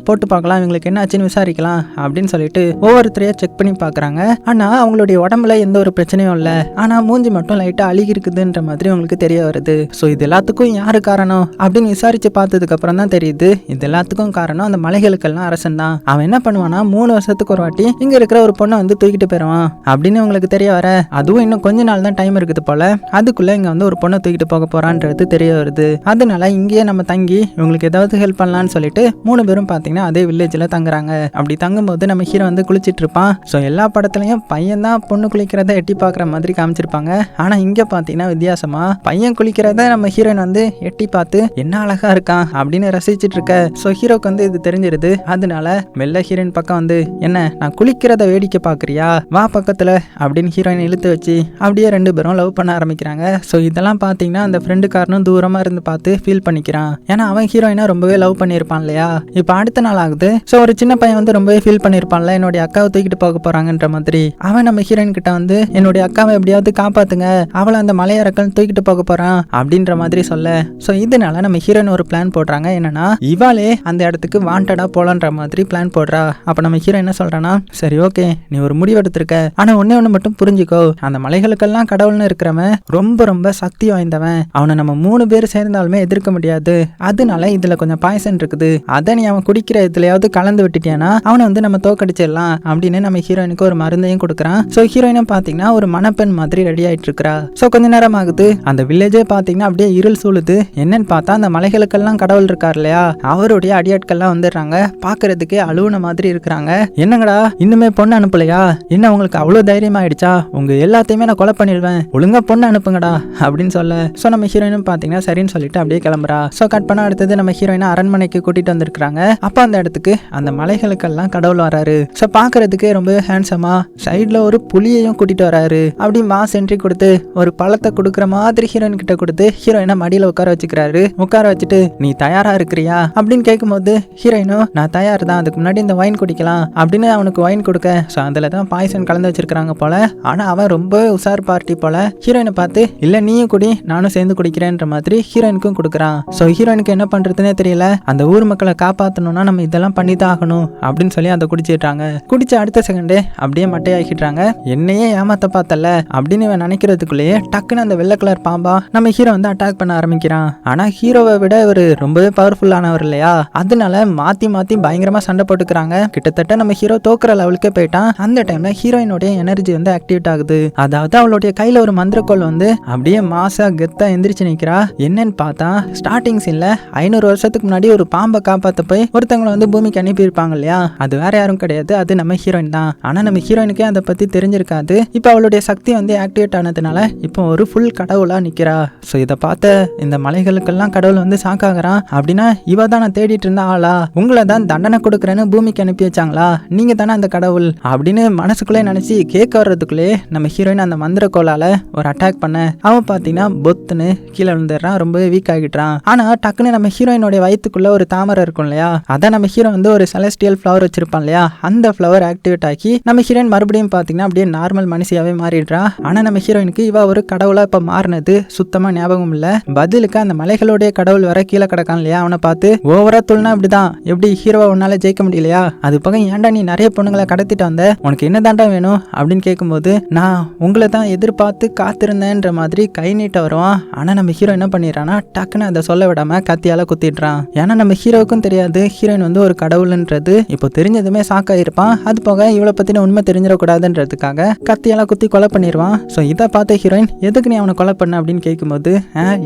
போட்டு பார்க்கலாம், இவங்களுக்கு என்ன ஆச்சுன்னு விசாரிக்கலாம் அப்படின்னு சொல்லிட்டு ஒவ்வொருத்தரையா செக் பண்ணி பார்க்குறாங்க. ஆனா அவங்களுடைய உடம்புல எந்த ஒரு பிரச்சனையும் இல்லை, ஆனா மூஞ்சி மட்டும் லைட்டா அழுகி இருக்குதுன்ற மாதிரி உங்களுக்கு தெரிய வருது. ஸோ இது எல்லாத்துக்கும் யாரு காரணம் அப்படின்னு விசாரிச்சு பார்த்ததுக்கு அப்புறம் தான் தெரியுது, இது எல்லாத்துக்கும் காரணம் அந்த மலைகளுக்கெல்லாம் அரசன் தான். அவன் என்ன பண்ணுவானா, 3 வருஷத்துக்கு ஒரு வாட்டி இங்க இருக்கிற ஒரு பொண்ணை வந்து தூக்கிட்டு போயிடுவான் அப்படின்னு உங்களுக்கு தெரிய வர, அதுவும் இன்னும் கொஞ்ச நாள் தான் டைம் இருக்குது போல, அதுக்குள்ள இங்க வந்து ஒரு பொண்ணை தூக்கிட்டு போக போறான்றது தெரிய வருது. அதனால இங்கேயே நம்ம தங்கி இவங்களுக்கு ஏதாவது ஹெல்ப் பண்ணலாம்னு சொல்லிட்டு 3 பேரும் பாத்தீங்கன்னா அதே வில்லேஜ்ல தங்குறாங்க. அப்படி தங்கும்போது நம்ம ஹீரோ வந்து குளிச்சிட்டு இருப்பான். ஸோ எல்லா படத்துலயும் பையன் தான் பொண்ணு குளிக்கிறத எட்டி பாக்குற மாதிரி காமிச்சிருப்பாங்க. ஆனா இங்க பாத்தீங்கன்னா வித்தியாசமா பையன் குளிக்கிறத நம்ம ஹீரோயின் வந்து எட்டி பார்த்து என்ன அழகா இருக்கான் அப்படின்னு ரசிச்சிட்டு இருக்க. ஸோ ஹீரோக்கு வந்து இது தெரிஞ்சிருது. அதனால மெல்ல ஹீரோயின் பக்கம் வந்து, என்ன நான் குளிக்கிறத வேடிக்கை பாக்குறியா, வா பக்கத்துல அப்படின்னு ஹீரோயின் இழுத்து வச்சு அப்படியே 2 பேரும் லவ் பண்ண ஆரம்பிக்கிறாங்க. ஸோ இதெல்லாம் பாத்தீங்கன்னா அந்த ஃப்ரெண்டுக்காரனும் தூரமா இருந்து பார்த்து ஃபீல் பண்ணிக்கிறான். ஏன்னா அவன் ஹீரோயினை ரொம்பவே லவ் பண்ணியிருப்பான் இல்லையா. இப்போ அடுத்த நாள் ஆகுது. ஸோ ஒரு சின்ன பையன் வந்து ரொம்பவே ஃபீல் பண்ணியிருப்பான்ல, என்னுடைய அக்காவை தூக்கிட்டு போக போறாங்கன்ற மாதிரி. அவன் நம்ம ஹீரோயின் கிட்ட வந்து என்னுடைய அக்காவை எப்படியாவது காப்பாத்துங்க, அவளை அந்த மலையறக்கள் தூக்கிட்டு போக போறான் அப்படின்ற மாதிரி சொல்ல. ஸோ இதனால நம்ம ஹீரோயின் ஒரு பிளான் போடுறாங்க. என்னன்னா இவாளே அந்த இடத்துக்கு வாண்டடா போலான்ற மாதிரி பிளான் போடுறா. அப்ப நம்ம ஹீரோ என்ன சொல்றானா, சரி ஓகே நீ ஒரு முடிவு எடுத்திருக்க, ஆனா ஒன்னே ஒண்ணு மட்டும் புரிஞ்சுக்கோ, அந்த மலைகளுக்கெல்லாம் கடவுள்னு இருக்கிறவன் ரொம்ப ரொம்ப சக்தி வாய்ந்தவன், அவனை நம்ம 3 பேர் சேர்ந்தாலுமே எதிர்க்க முடியாது, அதனால இதுல கொஞ்சம் பாய்சன் இருக்குது, அதை நீ அவன் குடிக்கிற இதுலயாவது கலந்து விட்டுட்டியானா அவனை வந்து நம்ம தோக்கடிச்சிடலாம் அப்படின்னு நம்ம ஹீரோயினுக்கு ஒரு மருந்தையும் கொடுக்குறான். ஸோ ஹீரோயினும் பாத்தீங்கன்னா ஒரு மணப்பெண் மாதிரி ரெடி ஆயிட்டு இருக்கா. ஸோ கொஞ்ச நேரம் ஆகுது. அந்த வில்லேஜே பாத்தீங்கன்னா அப்படியே இருள் சூழுது. என்னன்னு பார்த்தா அந்த மலைகளுக்கெல்லாம் கடவுள் இருக்கார் இல்லையா, அவருடைய அடியாட்கள்லாம் வந்துடுறாங்க. பாக்குறதுக்கு அழுவுன மாதிரி இருக்கிறாங்க. என்னங்கடா இன்னுமே பொண்ணு அனுப்பலையா, என்ன உங்களுக்கு அவ்வளவு தைரியம் ஆயிடுச்சா, உங்க எல்லாத்தையுமே நான் கொலை பண்ணிடுவேன், ஒழுங்கா பொண்ணு அனுப்புங்கடா அப்படின்னு சொல்ல. ஸோ நம்ம ஹீரோயினும் பாத்தீங்கன்னா சரின்னு சொல்லிட்டு அப்படியே கிளம்புறா. ஸோ கட் பண்ண அடுத்தது நம்ம ஹீரோயினை அரண்மனைக்கு கூட்டிட்டு வந்திருக்காங்க. அப்ப அந்த இடத்துக்கு அந்த மலைகளுக்கெல்லாம் கடவுள் வராரு. ஸோ பாக்குறதுக்கு ரொம்ப ஹேண்ட்ஸமா சைட்ல ஒரு புலியையும் கூட்டிட்டு வராரு. அப்படி மாஸ் என்ட்ரி கொடுத்து ஒரு பழத்தை கொடுக்குற மாதிரி ஹீரோயின் கிட்ட கொடுத்து ஹீரோயினை மடியில உட்கார வச்சுக்கிறாரு. உட்கார வச்சுட்டு நீ தயாரா இருக்கிறியா அப்படின்னு கேட்கும்போது ஹீரோயினும் நான் தயார் தான், அதுக்கு முன்னாடி இந்த வைன் குடிக்கலாம் அப்படின்னு அவனுக்கு வைன் கொடுக்க. ஸோ அதுல தான் பாய்சன் கலந்து வச்சிருக்காங்க போல. ஆனா அவன் ரொம்ப உசார் பார்ட்டி போல. ஹீரோயினை பார்த்து இல்ல நீயும் குடி நானும் சேர்ந்து குடிக்கிறேன்ற மாதிரி ஹீரோயினுக்கும் கொடுக்குறான். ஸோ ஹீரோயினுக்கு என்ன பண்றதுன்னே தெரியல. அந்த ஊர் மக்களை காப்பாற்றணும்னா நம்ம இதெல்லாம் பண்ணி தான் ஆகணும் அப்படின்னு சொல்லி அதை குடிச்சிட்டாங்க. குடிச்ச அடுத்த செகண்டே அப்படியே மட்டையாக்கிட்டாங்க. என்னையே ஏமாத்த பார்த்தல அப்படின்னு இவன் நினைக்கிறதுக்குள்ளேயே டக்குன்னு அந்த வெள்ளை கலர் பாம்பா நம்ம ஹீரோ வந்து அட்டாக் பண்ண ஆரம்பிக்கிறான். ஆனா ஹீரோவை விட இவர் ரொம்பவே பவர்ஃபுல்லானவர் இல்லையா, அதனால மாத்தி மாத்தி பயங்கரமா சண்டை போட்டுக்கிறாங்க. கிட்டத்தட்ட நம்ம ஹீரோ தோக்குற லெவலுக்கே போயிட்டான். அந்த டைம்ல ஹீரோயினுடைய எனர்ஜி வந்து ஆக்டிவேட் ஆகுது. அதாவது அவளுடைய கையில ஒரு மந்திரக்கோள் வந்து அப்படியே மாசா கெத்தா எந்திரிச்சு நிக்கிறா. என்னன்னு பார்த்தா ஸ்டார்டிங் சீன்ல 500 வருஷத்துக்கு முன்னாடி ஒரு பாம்பை காப்பாத்த போய் ஒருத்தவங்களை வந்து பூமிக்கு அனுப்பியிருப்பாங்க இல்லையா, அது வேற யாரும் கிடையாது, அது நம்ம ஹீரோயின் தான். ஆனா நம்ம ஹீரோயினுக்கே அதை பத்தி தெரிஞ்சிருக்காது. இப்போ அவளுடைய சக்தி வந்து ஆக்டிவேட் ஆனதுனால இப்போ ஒரு ஃபுல் கடவுளா நிக்கிறா. ஸோ இதை பார்த்த இந்த மலைகளுக்கெல்லாம் கடவுள் வந்து சாக்காகிறான். அப்படின்னா இவ தான் நான் தேடிட்டு இருந்த ஆளா, உங்களை தான் தண்டனை கொடுக்குறேன்னு பூமிக்கு அனுப்பி வச்சாங்களா, நீங்க தானே அந்த கடவுள் அப்படின்னு மனசுக்குள்ளே நினைச்சு கேட்க வர்றதுக்குள்ளே நம்ம ஹீரோயின் அந்த மந்திர கோளால ஒரு அட்டாக் பண்ண அவன் பார்த்தீங்கன்னா பொத்துன்னு கீழே விழுந்துடுறான். ரொம்பவே வீக் ஆகிட்டான். ஆனா டக்குன்னு நம்ம ஹீரோயினுடைய வயிற்றுக்குள்ள ஒரு தாமரை இருக்கும் இல்லையா, அதான் நம்ம ஹீரோ வந்து ஒரு செலஸ்டியல் ஃப்ளவர் வச்சிருப்பான் இல்லையா, அந்த ஃப்ளவர் ஆக்டிவேட் ஆக்கி நம்ம ஹீரோயின் மறுபடியும் பார்த்தீங்கன்னா அப்படியே நார்மல் மனுஷியாவே மாறிடுறா. ஆனா நம்ம ஹீரோயினுக்கு இவ ஒரு கடவுளா இப்ப மாறினது சுத்தமா ஞாபகம் இல்ல. பதிலுக்கு அந்த மலைகளுடைய கடவுள் வர கீழே கிடக்கான் இல்லையா, அவனை பார்த்து ஓவரா துள்னா இப்படிதான், எப்படி ஹீரோவை உன்னால ஜெயிக்க முடியலையா, அது போக ஏன்டா நீ நிறைய பொண்ணுங்களை கடத்திட்டு வந்த, உனக்கு என்ன தாண்டா வேணும் அப்படின்னு கேட்கும்போது நான் உங்களை தான் எதிர்பார்த்து காத்திருந்தேன்ற மாதிரி கை நீட்ட வருவான். ஆனா நம்ம ஹீரோ என்ன பண்ணிடுறான்னா டக்குன்னு அதை சொல்ல விடாம கத்தியால குத்திடுறான். ஏன்னா நம்ம ஹீரோவுக்கும் தெரியாது ஹீரோயின் வந்து ஒரு கடவுள்ன்றது. இப்போ தெரிஞ்சதுமே சாக்காயிருப்பான். அது போக இவளை பத்தின உண்மை தெரிஞ்சிடக்கூடாதுன்றதுக்காக கத்தியால குத்தி கொலை பண்ணிடுவான். ஸோ இதை பார்த்த ஹீரோயின் எதுக்கு நீ அவனை கொலை பண்ண அப்படின்னு கேட்கும்போது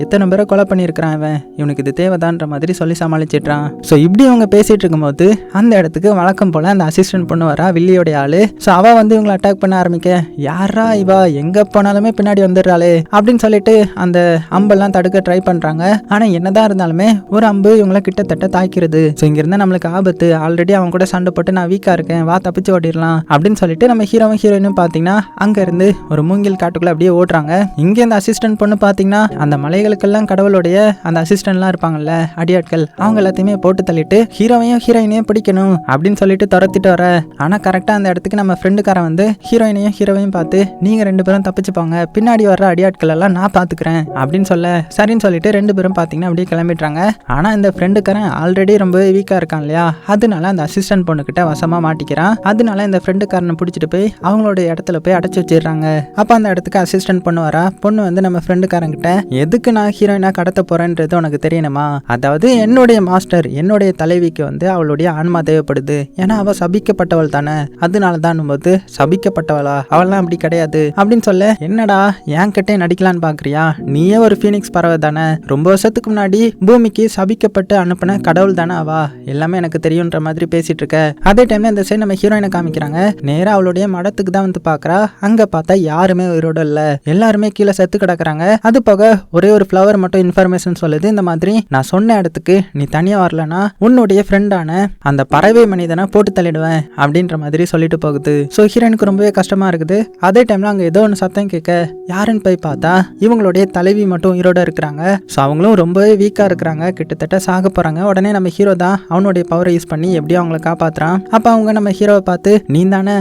எத்தனை பேரை கொலை பண்ணியிருக்கிறான் அவன், இவனுக்கு இது தேவைதான்ற மாதிரி சொல்லி சமாளிச்சிட்றான். ஸோ இப்படி அவங்க பேசிட்டு இருக்கும்போது அந்த இடத்துக்கு வழக்கம் போல அந்த அசிஸ்டன்ட் பொண்ணு வரா, வில்லியோடைய ஆளு. ஸோ அவ வந்து இவங்களை அட்டாக் பண்ண ஆரம்பிக்க யாரா இவா எங்க போனாலுமே பின்னாடி வந்துடுறாளே அப்படின்னு சொல்லிட்டு அந்த அம்பெல்லாம் தடுக்க ட்ரை பண்றாங்க. ஆனா என்னதான் இருந்தாலுமே ஒரு அம்பு இவங்களை கிட்டத்தட்ட தாய்க்கிறது. ஸோ இங்க இருந்தா நம்மளுக்கு ஆபத்து, ஆல்ரெடி அவன் கூட சண்டை போட்டு நான் வீக்கா இருக்கேன், வா தப்பிச்சு ஓடிடலாம் அப்படின்னு சொல்லிட்டு நம்ம ஹீரோவும் ஹீரோயினும் பாத்தீங்கன்னா அங்க இருந்து ஒரு மூங்கில் காட்டுக்குள்ள அப்படியே ஓடுறாங்க. இங்க இந்த அசிஸ்டன்ட் பொண்ணு பாத்தீங்கன்னா அந்த மலைகளுக்கெல்லாம் கடவுளுடைய அந்த அசிஸ்டன்ட்லாம் இருப்பாங்கல்ல அடியாட்கள், அவங்க எல்லாத்தையுமே போட்டு தள்ளிட்டு ஹீரோவையும் ஹீரோயினையும் பிடிக்கணும் அப்படின்னு சொல்லிட்டு துரத்திட்டு வர. ஆனா கரெக்டா அந்த இடத்துக்கு நம்ம ஃப்ரெண்டுக்காரன் வந்து ஹீரோயினையும் ஹீரோவையும் பார்த்து நீங்க 2 பேரும் தப்பிச்சுப்பாங்க, பின்னாடி வர்ற அடியாட்கள் எல்லாம் நான் பாத்துக்கிறேன் அப்படின்னு சொல்ல சரின்னு சொல்லிட்டு 2 பேரும் பாத்தீங்கன்னா அப்படியே கிளம்பிடுறாங்க. ஆனா இந்த ஃப்ரெண்டுக்காரன் ஆல்ரெடி ரொம்பவே வீக்கா இருக்கான் இல்லையா, அதனால அந்த அசிஸ்டன்ட் பொண்ணு கிட்ட வசமா மாட்டிக்கிறான். அதனால இந்த ஃப்ரெண்டுக்காரனை பிடிச்சிட்டு போய் அவங்களோட இடத்துல போய் அடைச்சு வச்சிடுறாங்க. அப்ப அந்த இடத்துக்கு அசிஸ்டன்ட் பொண்ணு வரா. பொண்ணு வந்து நம்ம ஃப்ரெண்டுக்காரன் கிட்ட எதுக்கு நான் ஹீரோயினா கடத்த போறேன்றது உனக்கு தெரியணுமா, அதாவது என்னுடைய மாஸ்டர் என்னுடைய தலைவிக்கு வந்து அவளுடைய ஆன்மா தேவைப்படுது, ஏன்னா அவ சபிக்கப்பட்டவள் தானே, அதனாலதான் போது சபிக்கப்பட்டவளா, அவள்லாம் அப்படி கிடையாது அப்படின்னு சொல்ல என்னடா என் கிட்டே நடிக்கலான்னு பாக்குறியா, நீயே ஒரு ஃபீனிக்ஸ் பறவை தானே, ரொம்ப வருஷத்துக்கு முன்னாடி பூமிக்கு சபிக்கப்பட்டு அனுப்பின கடவுள் தானே அவா, எல்லாமே எனக்கு தெரியுன்ற மாதிரி பேசிட்டு இருக்க. அதே டைம்ல இந்த சைடு நம்ம ஹீரோயினை காமிக்கிறாங்க. நேரா அவளுடைய மடத்துக்கு தான் வந்து பாக்குறா. அங்க பார்த்தா யாருமே உயிரோட இல்ல, எல்லாருமே கீழே செத்து கிடக்குறாங்க. அது போக ஒரே ஒரு ஃப்ளவர் மட்டும் இன்ஃபர்மேஷன் சொல்லுது, இந்த மாதிரி நான் சொன்ன இடத்துக்கு நீ தனியா வரலனா உன்னுடைய ஃப்ரெண்டான அந்த பறவை மனிதனை போட்டு தள்ளிடுவேன் அப்படின்ற மாதிரி சொல்லிட்டு போகுது. ஸோ ஹீரோயினுக்கு ரொம்பவே கஷ்டமா இருக்குது. அதே டைம்ல அங்க ஏதோ ஒன்று சத்தம் கேட்க யாருன்னு போய் பார்த்தா இவங்களுடைய தலைவி மட்டும் உயிரோட இருக்கிறாங்க. ஸோ அவங்களும் ரொம்பவே வீக்கா இருக்கிறாங்க, கிட்டத்தட்ட சாக போறாங்க. உடனே நம்ம ஹீரோ தான் அவனுடைய பவரை யூஸ் பண்ணி எப்படியும் அவங்களை காப்பாத்துறான். அப்ப அவங்க நம்ம ஹீரோவை பார்த்து நீ தானே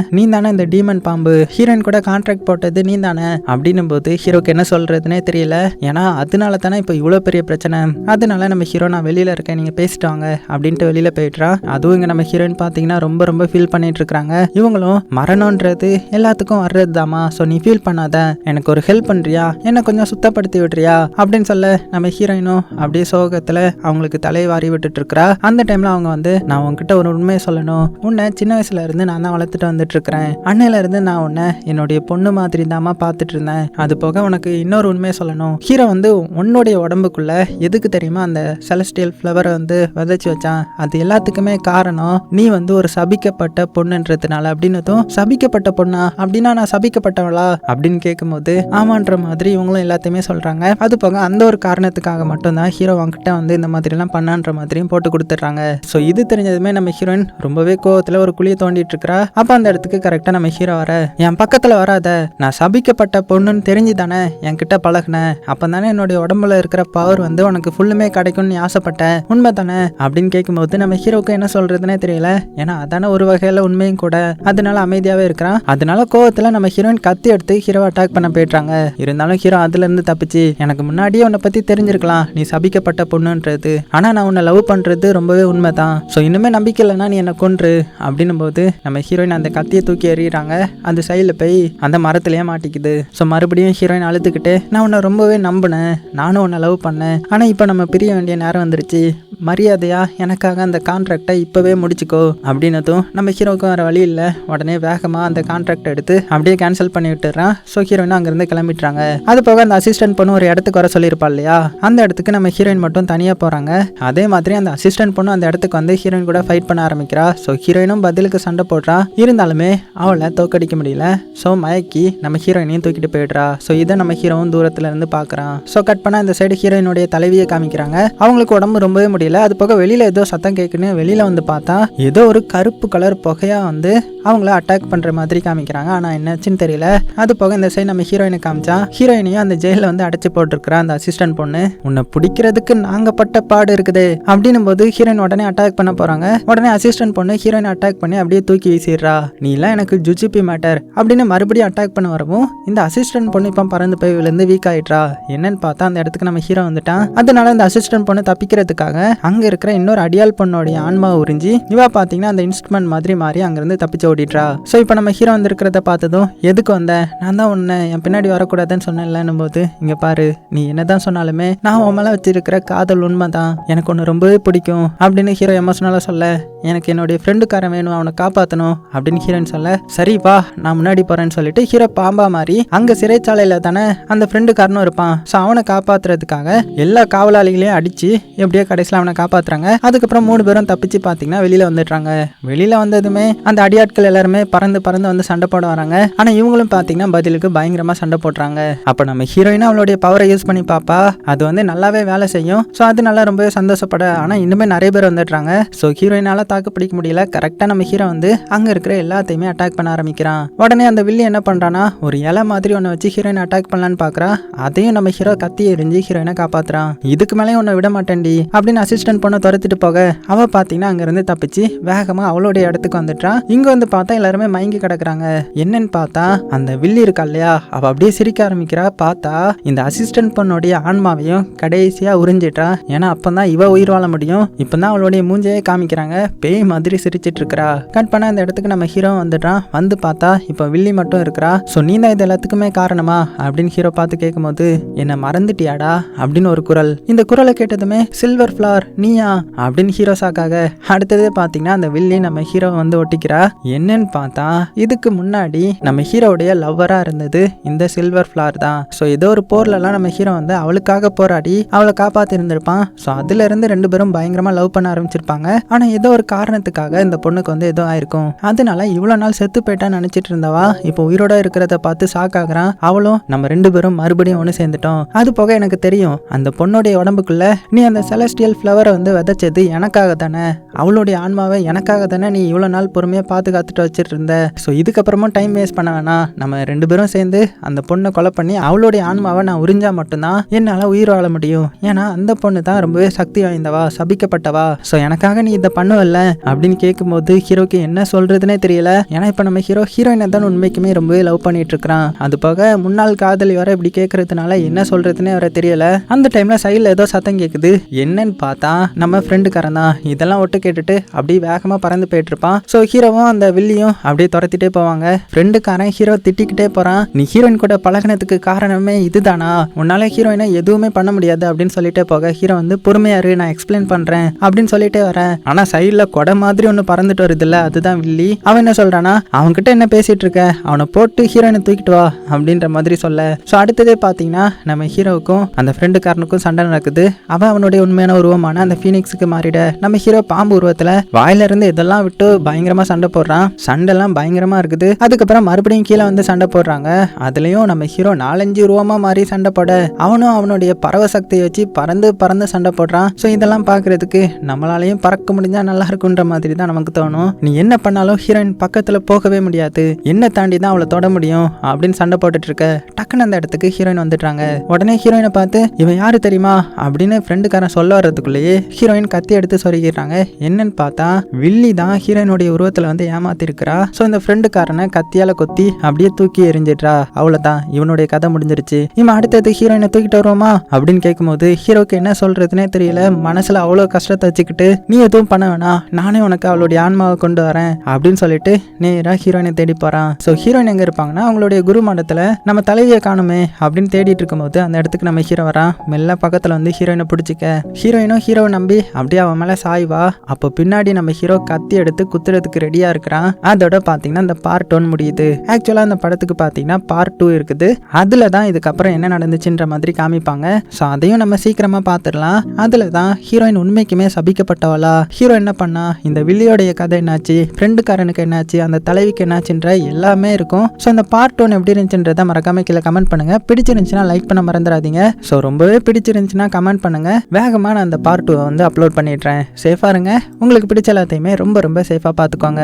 இந்த டீமன் பாம்பு, ஹீரோயின் கூட கான்ட்ராக்ட் போட்டது நீ தானே அப்படின்னும் போது ஹீரோக்கு என்ன சொல்றதுன்னே தெரியல. ஏன்னா அதனால தானே இப்போ இவ்வளோ பெரிய பிரச்சனை. அதனால நம்ம ஹீரோ நான் வெளியில இருக்கேன், நீங்க பேசிட்டு வாங்க அப்படின்ட்டு வெளியில போயிட்டுறான். அதுவும் இங்க நம்ம ஹீரோயின் பாத்தீங்கன்னா ரொம்ப ரொம்ப ஃபீல் பண்ணிட்டு இருக்காங்க. இவங்களும் மரணம்ன்றது எல்லாத்துக்கும் வர்றது தாமா, ஸோ நீ ஃபீல் பண்ணாத, எனக்கு ஒரு ஹெல்ப் பண்றியா, என்ன கொஞ்சம் சுத்தப்படுத்தி விடுறியா அப்படின்னு சொல்ல நம்ம ஹீரோயினும் அப்படியே சோகத்துல அவங்களுக்கு தலைவாரி விட்டுட்டு இருக்கிறா. அந்த டைம்ல அவங்க வந்து நான் உங்ககிட்ட ஒரு உண்மையை சொல்லணும், உன்னை சின்ன வயசுல இருந்து நான் தான் வளர்த்துட்டு வந்துட்டு இருக்கிறேன், அன்னையில இருந்து நான் உன்னை என்னுடைய பொண்ணு மாதிரி தாமா பார்த்துட்டு இருந்தேன். அது போக உனக்கு இன்னொரு உண்மையை சொல்லணும், ஹீரோ வந்து உன்னுடைய உடம்புக்குள்ள எதுக்கு தெரியுமா அந்த செலஸ்டியல் ஃப்ளவரை வந்து விதைச்சு வச்சான், அது எல்லாத்துக்குமே காரணம் நீ வந்து ஒரு சபிக்கப்பட்ட பொண்ணுன்றதுனால அப்படின்னதும் சபிக்கப்பட்ட பொண்ணா அப்படின்னா நான் சபிக்கப்பட்டவளா அப்படின்னு கேட்கும்போது ஆமான்ற மாதிரி இவங்களும் எல்லாத்தையுமே சொல்றாங்க. அது போக அந்த ஒரு காரணத்துக்காக மட்டும்தான் ஹீரோ அவங்ககிட்ட வந்து இந்த மாதிரி எல்லாம் பண்ணான்ற மாதிரியும் போட்டு கொடுத்துட்றாங்க. ஸோ இது தெரிஞ்சதுமே நம்ம ஹீரோயின் ரொம்பவே கோவத்துல ஒரு குழியை தோண்டிட்டு இருக்கிறா. அப்ப அந்த இடத்துக்கு கரெக்டா நம்ம ஹீரோ வர என் பக்கத்துல வராத, நான் சபிக்கப்பட்ட பொண்ணுன்னு தெரிஞ்சு தானே என்கிட்ட பழகுனேன், அப்பதானே என்னுடைய உடம்புல இருக்கிற பவர் வந்து உனக்கு ஃபுல்லுமே கிடைக்கும்னு ஆசைப்பட்டேன், உண்மை தானே அப்படின்னு கேட்கும்போது நம்ம ஹீரோக்கு என்ன சொல்றதுன்னே தெரியல. ஏன்னா அதான ஒரு வகையில உண்மையும் கூட, அதனால அமைதியாவே இருக்கிறான். அதனால கோவத்துல நம்ம ஹீரோயின் கத்தி எடுத்து ஹீரோ அட்டாக் பண்ண போயிட்டாங்க. இருந்தாலும் ஹீரோ அதுல இருந்து தப்பிச்சு எனக்கு முன்னாடியே உன்னை பத்தி தெரிஞ்சிருக்கலாம் இருக்கலாம் நீ சபிக்கப்பட்ட பொண்ணுன்றது, ஆனா நான் உன்னை லவ் பண்றது ரொம்பவே உண்மைதான். ஸோ இன்னுமே நம்பிக்கை இல்லைன்னா நீ என்ன கொன்று அப்படின்னும் போது நம்ம ஹீரோயின் அந்த கத்தியை தூக்கி எறிகிறாங்க. அந்த சைடில் போய் அந்த மரத்திலேயே மாட்டிக்குது. ஸோ மறுபடியும் ஹீரோயின் அழுதுகிட்டு நான் உன்னை ரொம்பவே நம்பினேன், நானும் உன்னை லவ் பண்ணேன், ஆனால் இப்போ நம்ம பிரிய வேண்டிய நேரம் வந்துருச்சு, மரியாதையா எனக்காக அந்த கான்ட்ராக்டை இப்போவே முடிச்சுக்கோ அப்படின்னதும் நம்ம ஹீரோவுக்கு வர வழி இல்லை. உடனே வேகமாக அந்த கான்ட்ராக்ட் எடுத்து அப்படியே கேன்சல் பண்ணி விட்டுறான். ஸோ ஹீரோயின் அங்கேருந்து கிளம்பிட்டுறாங்க. அது போக அந்த அசிஸ்டன்ட் பொண்ணு ஒரு இடத்துக்கு வர சொல்லியிருப்பா இல்லையா, அந்த இடத்துக்கு நம்ம ஹீரோயின் மட்டும் தனியாக போகிறாங்க. அதே மாதிரி அந்த அசிஸ்டன்ட் பொண்ணு அந்த இடத்துக்கு வந்து ஹீரோயின் கூட ஃபைட் பண்ண ஆரம்பிக்கிறா. ஸோ ஹீரோயினும் பதிலுக்கு சண்டை போடுறா. இருந்தாலுமே அவளை தோக்கடிக்க முடியல. ஸோ மயக்கி நம்ம ஹீரோயினையும் தூக்கிட்டு போயிடுறா. ஸோ இதை நம்ம ஹீரோவும் தூரத்துல இருந்து பார்க்குறான். ஸோ கட் பண்ண அந்த சைடு ஹீரோயினுடைய தலைவியை காமிக்கிறாங்க. அவங்களுக்கு உடம்பு ரொம்பவே முடியல. அது போக வெளியில ஏதோ சத்தம் கேட்குன்னு வெளியில வந்து பார்த்தா ஏதோ ஒரு கருப்பு கலர் புகையா வந்து அவங்கள அட்டாக் பண்ற மாதிரி காமிக்கிறாங்க. ஆனா என்னாச்சுன்னு தெரியல. அது போக இந்த சைடு நம்ம ஹீரோயினை காமிச்சா ஹீரோயினையும் அந்த ஜெயில வந்து அடைச்சு போட்டுருக்கிறா அந்த அசிஸ்டன்ட் பொண்ணு. உன்னை பிடிக்கிறதுக்கு நாங்க பட்ட பாடு இருக்குது அப்படின்னும் போது ஹீரோயின் உடனே அட்டாக் பண்ண போறாங்க. உடனே அசிஸ்டன்ட் பொண்ணு ஹீரோயின் அட்டாக் பண்ணி அப்படியே தூக்கி வீசிடுறா. நீ எல்லாம் எனக்கு ஜுஜிபி மேட்டர் அப்படின்னு மறுபடியும் அட்டாக் பண்ண வரவும் இந்த அசிஸ்டன்ட் பொண்ணு இப்போ பறந்து போய் விழுந்து வீக் ஆயிட்டா. என்னன்னு பார்த்தா அந்த இடத்துக்கு நம்ம ஹீரோ வந்துட்டான். அதனால அந்த அசிஸ்டன்ட் பொண்ணு தப்பிக்கிறதுக்காக அங்க இருக்கிற இன்னொரு அடியால் பொண்ணோடைய ஆன்மா உறிஞ்சி இவா பாத்தீங்கன்னா அந்த இன்ஸ்ட்ருமெண்ட் மாதிரி மாறி அங்கிருந்து தப்பிச்சு ஓடிடுறா. ஸோ இப்போ நம்ம ஹீரோ வந்திருக்கிறத பார்த்ததும் எதுக்கு வந்த, நான் தான் உன்னை என் பின்னாடி வரக்கூடாதுன்னு சொன்னேன்லன்னும் போது இங்க பாரு, நீ என்னதான் சொன்னாலுமே நான் உன் மேல வச்சிருக்கிற காதல் உண்மைதான், எனக்கு ஒன்று ரொம்பவே பிடிக்கும் அப்படின்னு ஹீரோ எமோஷனலா சொல்ல, எனக்கு என்னுடைய ஃப்ரெண்டுக்காரன் வேணும், அவனை காப்பாற்றணும் அப்படின்னு ஹீரோயின் சொல்ல, சரி வா நான் முன்னாடி போறேன்னு சொல்லிட்டு ஹீரோ பாம்பா மாதிரி அங்க சிறைச்சாலையில தானே அந்த ஃப்ரெண்டுக்காரனும் இருப்பான். ஸோ அவனை காப்பாத்துறதுக்காக எல்லா காவலாளிகளையும் அடிச்சு எப்படியோ கடைசியில் அவனை காப்பாத்துறாங்க. அதுக்கப்புறம் 3 பேரும் தப்பிச்சு பார்த்தீங்கன்னா வெளியில வந்துடுறாங்க. வெளியில வந்ததுமே அந்த அடியாட்கள் எல்லாருமே பறந்து பறந்து வந்து சண்டை போட வராங்க. ஆனா இவங்களும் பார்த்தீங்கன்னா பதிலுக்கு பயங்கரமா சண்டை போடுறாங்க. அப்ப நம்ம ஹீரோயினா அவளுடைய பவரை யூஸ் பண்ணி பாப்பா, அது வந்து நல்லாவே வேலை செய்யும். ஸோ அது நல்லா ரொம்பவே சந்தோஷப்பட, ஆனா இன்னுமே நிறைய பேர் வந்துடுறாங்க. ஸோ ஹீரோயினால தாக்கு பிடிக்க முடியல. கரெக்டா நம்ம ஹீரோ வந்து அங்க இருக்கிற எல்லாத்தையுமே அட்டாக் பண்ண ஆரம்பிக்கிறான். உடனே அந்த வில்லி என்ன பண்றானா, ஒரு இலை மாதிரி ஒன்று வச்சு ஹீரோயின் அட்டாக் பண்ணலான்னு பாக்குறா. அதையும் நம்ம ஹீரோ கத்தி எரிஞ்சு ஹீரோயினை காப்பாத்துறான். இதுக்கு மேலே உன்னை விட மாட்டேன்டி அப்படின்னு அசிஸ்டன்ட் பொண்ணை துரத்திட்டு போக அவ பாத்தீங்கன்னா அங்க இருந்து தப்பிச்சு வேகமா அவளுடைய இடத்துக்கு வந்துட்டான். இங்க வந்து பார்த்தா எல்லாருமே மயங்கி கிடக்குறாங்க. என்னன்னு பார்த்தா அந்த வில்லி இருக்கா இல்லையா, அவ அப்படியே சிரிக்க ஆரம்பிக்கிறா. பார்த்தா இந்த அசிஸ்டன்ட் பொண்ணுடைய ஆன்மாவையும் கடைசியா உறிஞ்சிட்டா. ஏன்னா அப்பதான் இவ உயிர் வாழ முடியும். இப்பதான் அவளுடைய மூஞ்சையே காமிக்கிறாங்க. பேய் மாதிரி சிரிச்சிட்டு இருக்கிறா. கட் பண்ண அந்த இடத்துக்கு நம்ம ஹீரோ வந்துட்டான். வந்து பார்த்தா இப்ப வில்லி மட்டும் இருக்கிறா. ஸோ நீ தான் இது எல்லாத்துக்குமே காரணமா அப்படின்னு ஹீரோ பார்த்து கேட்கும்போது, என்ன மறந்துட்டியாடா அப்படின்னு ஒரு குரல். இந்த குரலை கேட்டதுமே சில்வர் ஃபிளார் நீயா அப்படின்னு ஹீரோ சாக்காக. அடுத்ததே பார்த்தீங்கன்னா அந்த வில்லி நம்ம ஹீரோ வந்து ஒட்டிக்கிறா. என்னன்னு பார்த்தா இதுக்கு முன்னாடி நம்ம ஹீரோடைய லவ்வரா இருந்தது இந்த சில்வர் ஃபிளார் தான். ஸோ ஏதோ ஒரு போர்லலாம் நம்ம ஹீரோ வந்து அவளுக்காக போராடி அவளை காப்பாத்தி இருந்திருப்பான். ஸோ அதுல இருந்து 2 பேரும் பயங்கரமா லவ் பண்ண ஆரம்பிச்சிருப்பாங்க. ஆனா ஏதோ ஒரு காரணத்துக்காக இந்த பொண்ணுக்கு வந்து ஏதோ ஆயிருக்கும். அதனால இவ்வளவு நாள் செத்து போயிட்டான்னு நினைச்சிட்டு இருந்தவா இப்போ உயிரோட இருக்கிறத பார்த்து ஷாக் ஆகுறான். அவளும் நம்ம 2 பேரும் மறுபடியும் ஒன்று சேர்ந்துட்டோம். அது போக எனக்கு தெரியும் அந்த பொண்ணுடைய உடம்புக்குள்ள நீ அந்த செலஸ்டியல் ஃப்ளவரை வந்து விதைச்சது எனக்காக தானே, அவளுடைய ஆன்மாவை எனக்காக தானே நீ இவ்வளவு நாள் பொறுமையா பாதுகாத்துட்டு வச்சுட்டு இருந்த. ஸோ இதுக்கப்புறமும் டைம் வேஸ்ட் பண்ண வேணாம், நம்ம 2 பேரும் சேர்ந்து அந்த பொண்ணை கொலை பண்ணி அவளுடைய ஆன்மாவை நான் உறிஞ்சா மட்டும்தான் என்னால உயிர் வாழ முடியும். ஏன்னா அந்த பொண்ணு தான் ரொம்பவே சக்தி வாய்ந்தவா, சபிக்கப்பட்டவா. ஸோ எனக்காக நீ இதை பண்ணுவல்ல அப்படின்னு கேட்கும்போது ஹீரோக்கு என்ன சொல்றதுனே தெரியல. ஏன்னா இப்ப நம்ம ஹீரோயினை தான் உண்மைக்குமே ரொம்பவே லவ் பண்ணிட்டு இருக்கிறான். அது போக முன்னாள் காதலி வர இப்படி கேட்கறதுனால என்ன சொல்றதுன்னே வர தெரியல. அந்த டைம்ல சைட்ல ஏதோ சத்தம் கேக்குது. என்னன்னு பார்த்தா நம்ம ஃப்ரெண்டுக்காரன் தான். இதெல்லாம் ஒட்டு கேட்டுட்டு அப்படியே வேகமா பறந்து போயிட்டு இருப்பான். ஸோ ஹீரோவும் அந்த வில்லியும் அப்படியே துரத்திட்டே போவாங்க. ஃப்ரெண்டுக்காரன் ஹீரோ திட்டிக்கிட்டே போறான். நீ ஹீரோயின் கூட பழகினதுக்கு காரணமே இதுதானா, உன்னால ஹீரோயினை எதுவுமே பண்ண முடியாது அப்படின்னு சொல்லிட்டே போக ஹீரோ வந்து பொறுமையாரு நான் எக்ஸ்பிளைன் பண்றேன் அப்படின்னு சொல்லிட்டே வரேன். ஆனா சைட்ல கொடை மாதிரி ஒன்று பறந்துட்டு வருது இல்ல, அதுதான் வில்லி. அவன் என்ன சொல்றானா, அவன்கிட்ட என்ன பேசிட்டு இருக்க, அவனை போட்டு ஹீரோயினை தூக்கிட்டு வா அப்படின்ற மாதிரி சொல்ல. ஸோ அடுத்ததே பார்த்தீங்கன்னா நம்ம ஹீரோவுக்கும் அந்த ஃப்ரெண்டுக்காரனுக்கும் சண்டை நடக்குது. அவன் அவனுடைய உண்மையான உருவமான அந்த ஃபீனிக்ஸுக்கு மாறிட நம்ம ஹீரோ பாம்பு உருவத்துல வாயில இருந்து இதெல்லாம் விட்டு பயங்கரமா சண்டை போடுறான். சண்டைலாம் பயங்கரமா இருக்குது. அதுக்கப்புறம் மறுபடியும் கீழே வந்து சண்டை போடுறாங்க. அதுலயும் நம்ம ஹீரோ 4-5 உருவமா மாறி சண்டை போட அவனும் அவனுடைய பறவை சக்தியை வச்சு பறந்து பறந்து சண்டை போடுறான். ஸோ இதெல்லாம் பாக்குறதுக்கு நம்மளாலையும் பறக்க முடிஞ்சா நல்லா இருக்குன்ற மாதிரி தான் நமக்கு தோணும். நீ என்ன பண்ணாலும் ஹீரோயின் பக்கத்துல போகவே முடியாது, என்ன தாண்டி தான் அவளை தொட முடியும் அப்படின்னு சண்டை போட்டுட்டு இருக்க டக்குன்னு அந்த இடத்துக்கு ஹீரோயின் வந்துட்டாங்க. உடனே ஹீரோயினை பார்த்து இவன் யாரு தெரியுமா அப்படின்னு ஃப்ரெண்டுக்காரன் சொல்ல வர்றதுக்குள்ளேயே ஹீரோயின் கத்தி எடுத்து சொருகிறாங்க. என்னன்னு பார்த்தா வில்லி தான் ஹீரோயினுடைய உருவத்துல வந்து மாத்திருக்கிறா. ஸோ இந்த ஃப்ரெண்டுக்காரனை கத்தியால கொத்தி அப்படியே தூக்கி எறிஞ்சிட்றா. அவ்வளவுதான், இவனுடைய கதை முடிஞ்சிருச்சு. இவன் அடுத்தது ஹீரோயினை தூக்கிட்டு வருவோமா அப்படின்னு கேட்கும்போது ஹீரோக்கு என்ன சொல்றதுனே தெரியல. மனசுல அவ்வளவு கஷ்டத்தை வச்சுக்கிட்டு நீ எதுவும் பண்ண வேணாம், நானே உனக்கு அவளுடைய ஆன்மாவை கொண்டு வரேன் அப்படின்னு சொல்லிட்டு நேரா ஹீரோயினை தேடி போறான். ஸோ ஹீரோயின் எங்க இருப்பாங்கன்னா அவங்களுடைய குரு மண்டத்துல நம்ம தலைவியை காணுமே அப்படின்னு தேடிட்டு இருக்கும்போது அந்த இடத்துக்கு நம்ம ஹீரோ வரான். மெல்ல பக்கத்துல வந்து ஹீரோயினை பிடிச்சிக்க. ஹீரோயினும் ஹீரோவை நம்பி அப்படியே அவன் மேல சாய்வா. அப்போ பின்னாடி நம்ம ஹீரோ கத்தி எடுத்து குத்துறதுக்கு ரெடியா இருக்கிறான். அதோட பாத்தீங்கன்னா இந்த பார்ட் 1 முடியுது. ஆக்சுவலா அந்த படத்துக்கு பாத்தீங்கன்னா பார்ட் 2 இருக்குது. அதுல தான் இதுக்கப்புறம் என்ன நடந்துச்சுன்ற மாதிரி காமிப்பாங்க. ஸோ அதையும் நம்ம சீக்கிரமா பாத்துடலாம். அதுல தான் ஹீரோயின் உண்மைக்குமே சபிக்கப்பட்டவளா, ஹீரோ என்ன பண்ணா, இந்த வில்லியோடைய கதை என்னாச்சு, ஃப்ரெண்டுக்காரனுக்கு என்னாச்சு, அந்த தலைவிக்கு என்னாச்சுன்ற எல்லாமே இருக்கும். ஸோ அந்த பார்ட் 1 எப்படி இருந்துச்சுன்றதை மறக்காம கீழே கமெண்ட் பண்ணுங்க. பிடிச்சிருந்துச்சுன்னா லைக் பண்ண மறந்துடாதீங்க. ஸோ ரொம்பவே பிடிச்சிருந்துச்சுன்னா கமெண்ட் பண்ணுங்க. வேகமா நான் அந்த பார்ட் 2 வந்து அப்லோட் பண்ணிடுறேன். சேஃபா இருங்க. உங்களுக்கு பிடிச்ச எல்லாத்தையுமே ரொம்ப ரொம்ப சேஃபா பார்த்துக்கோங்க.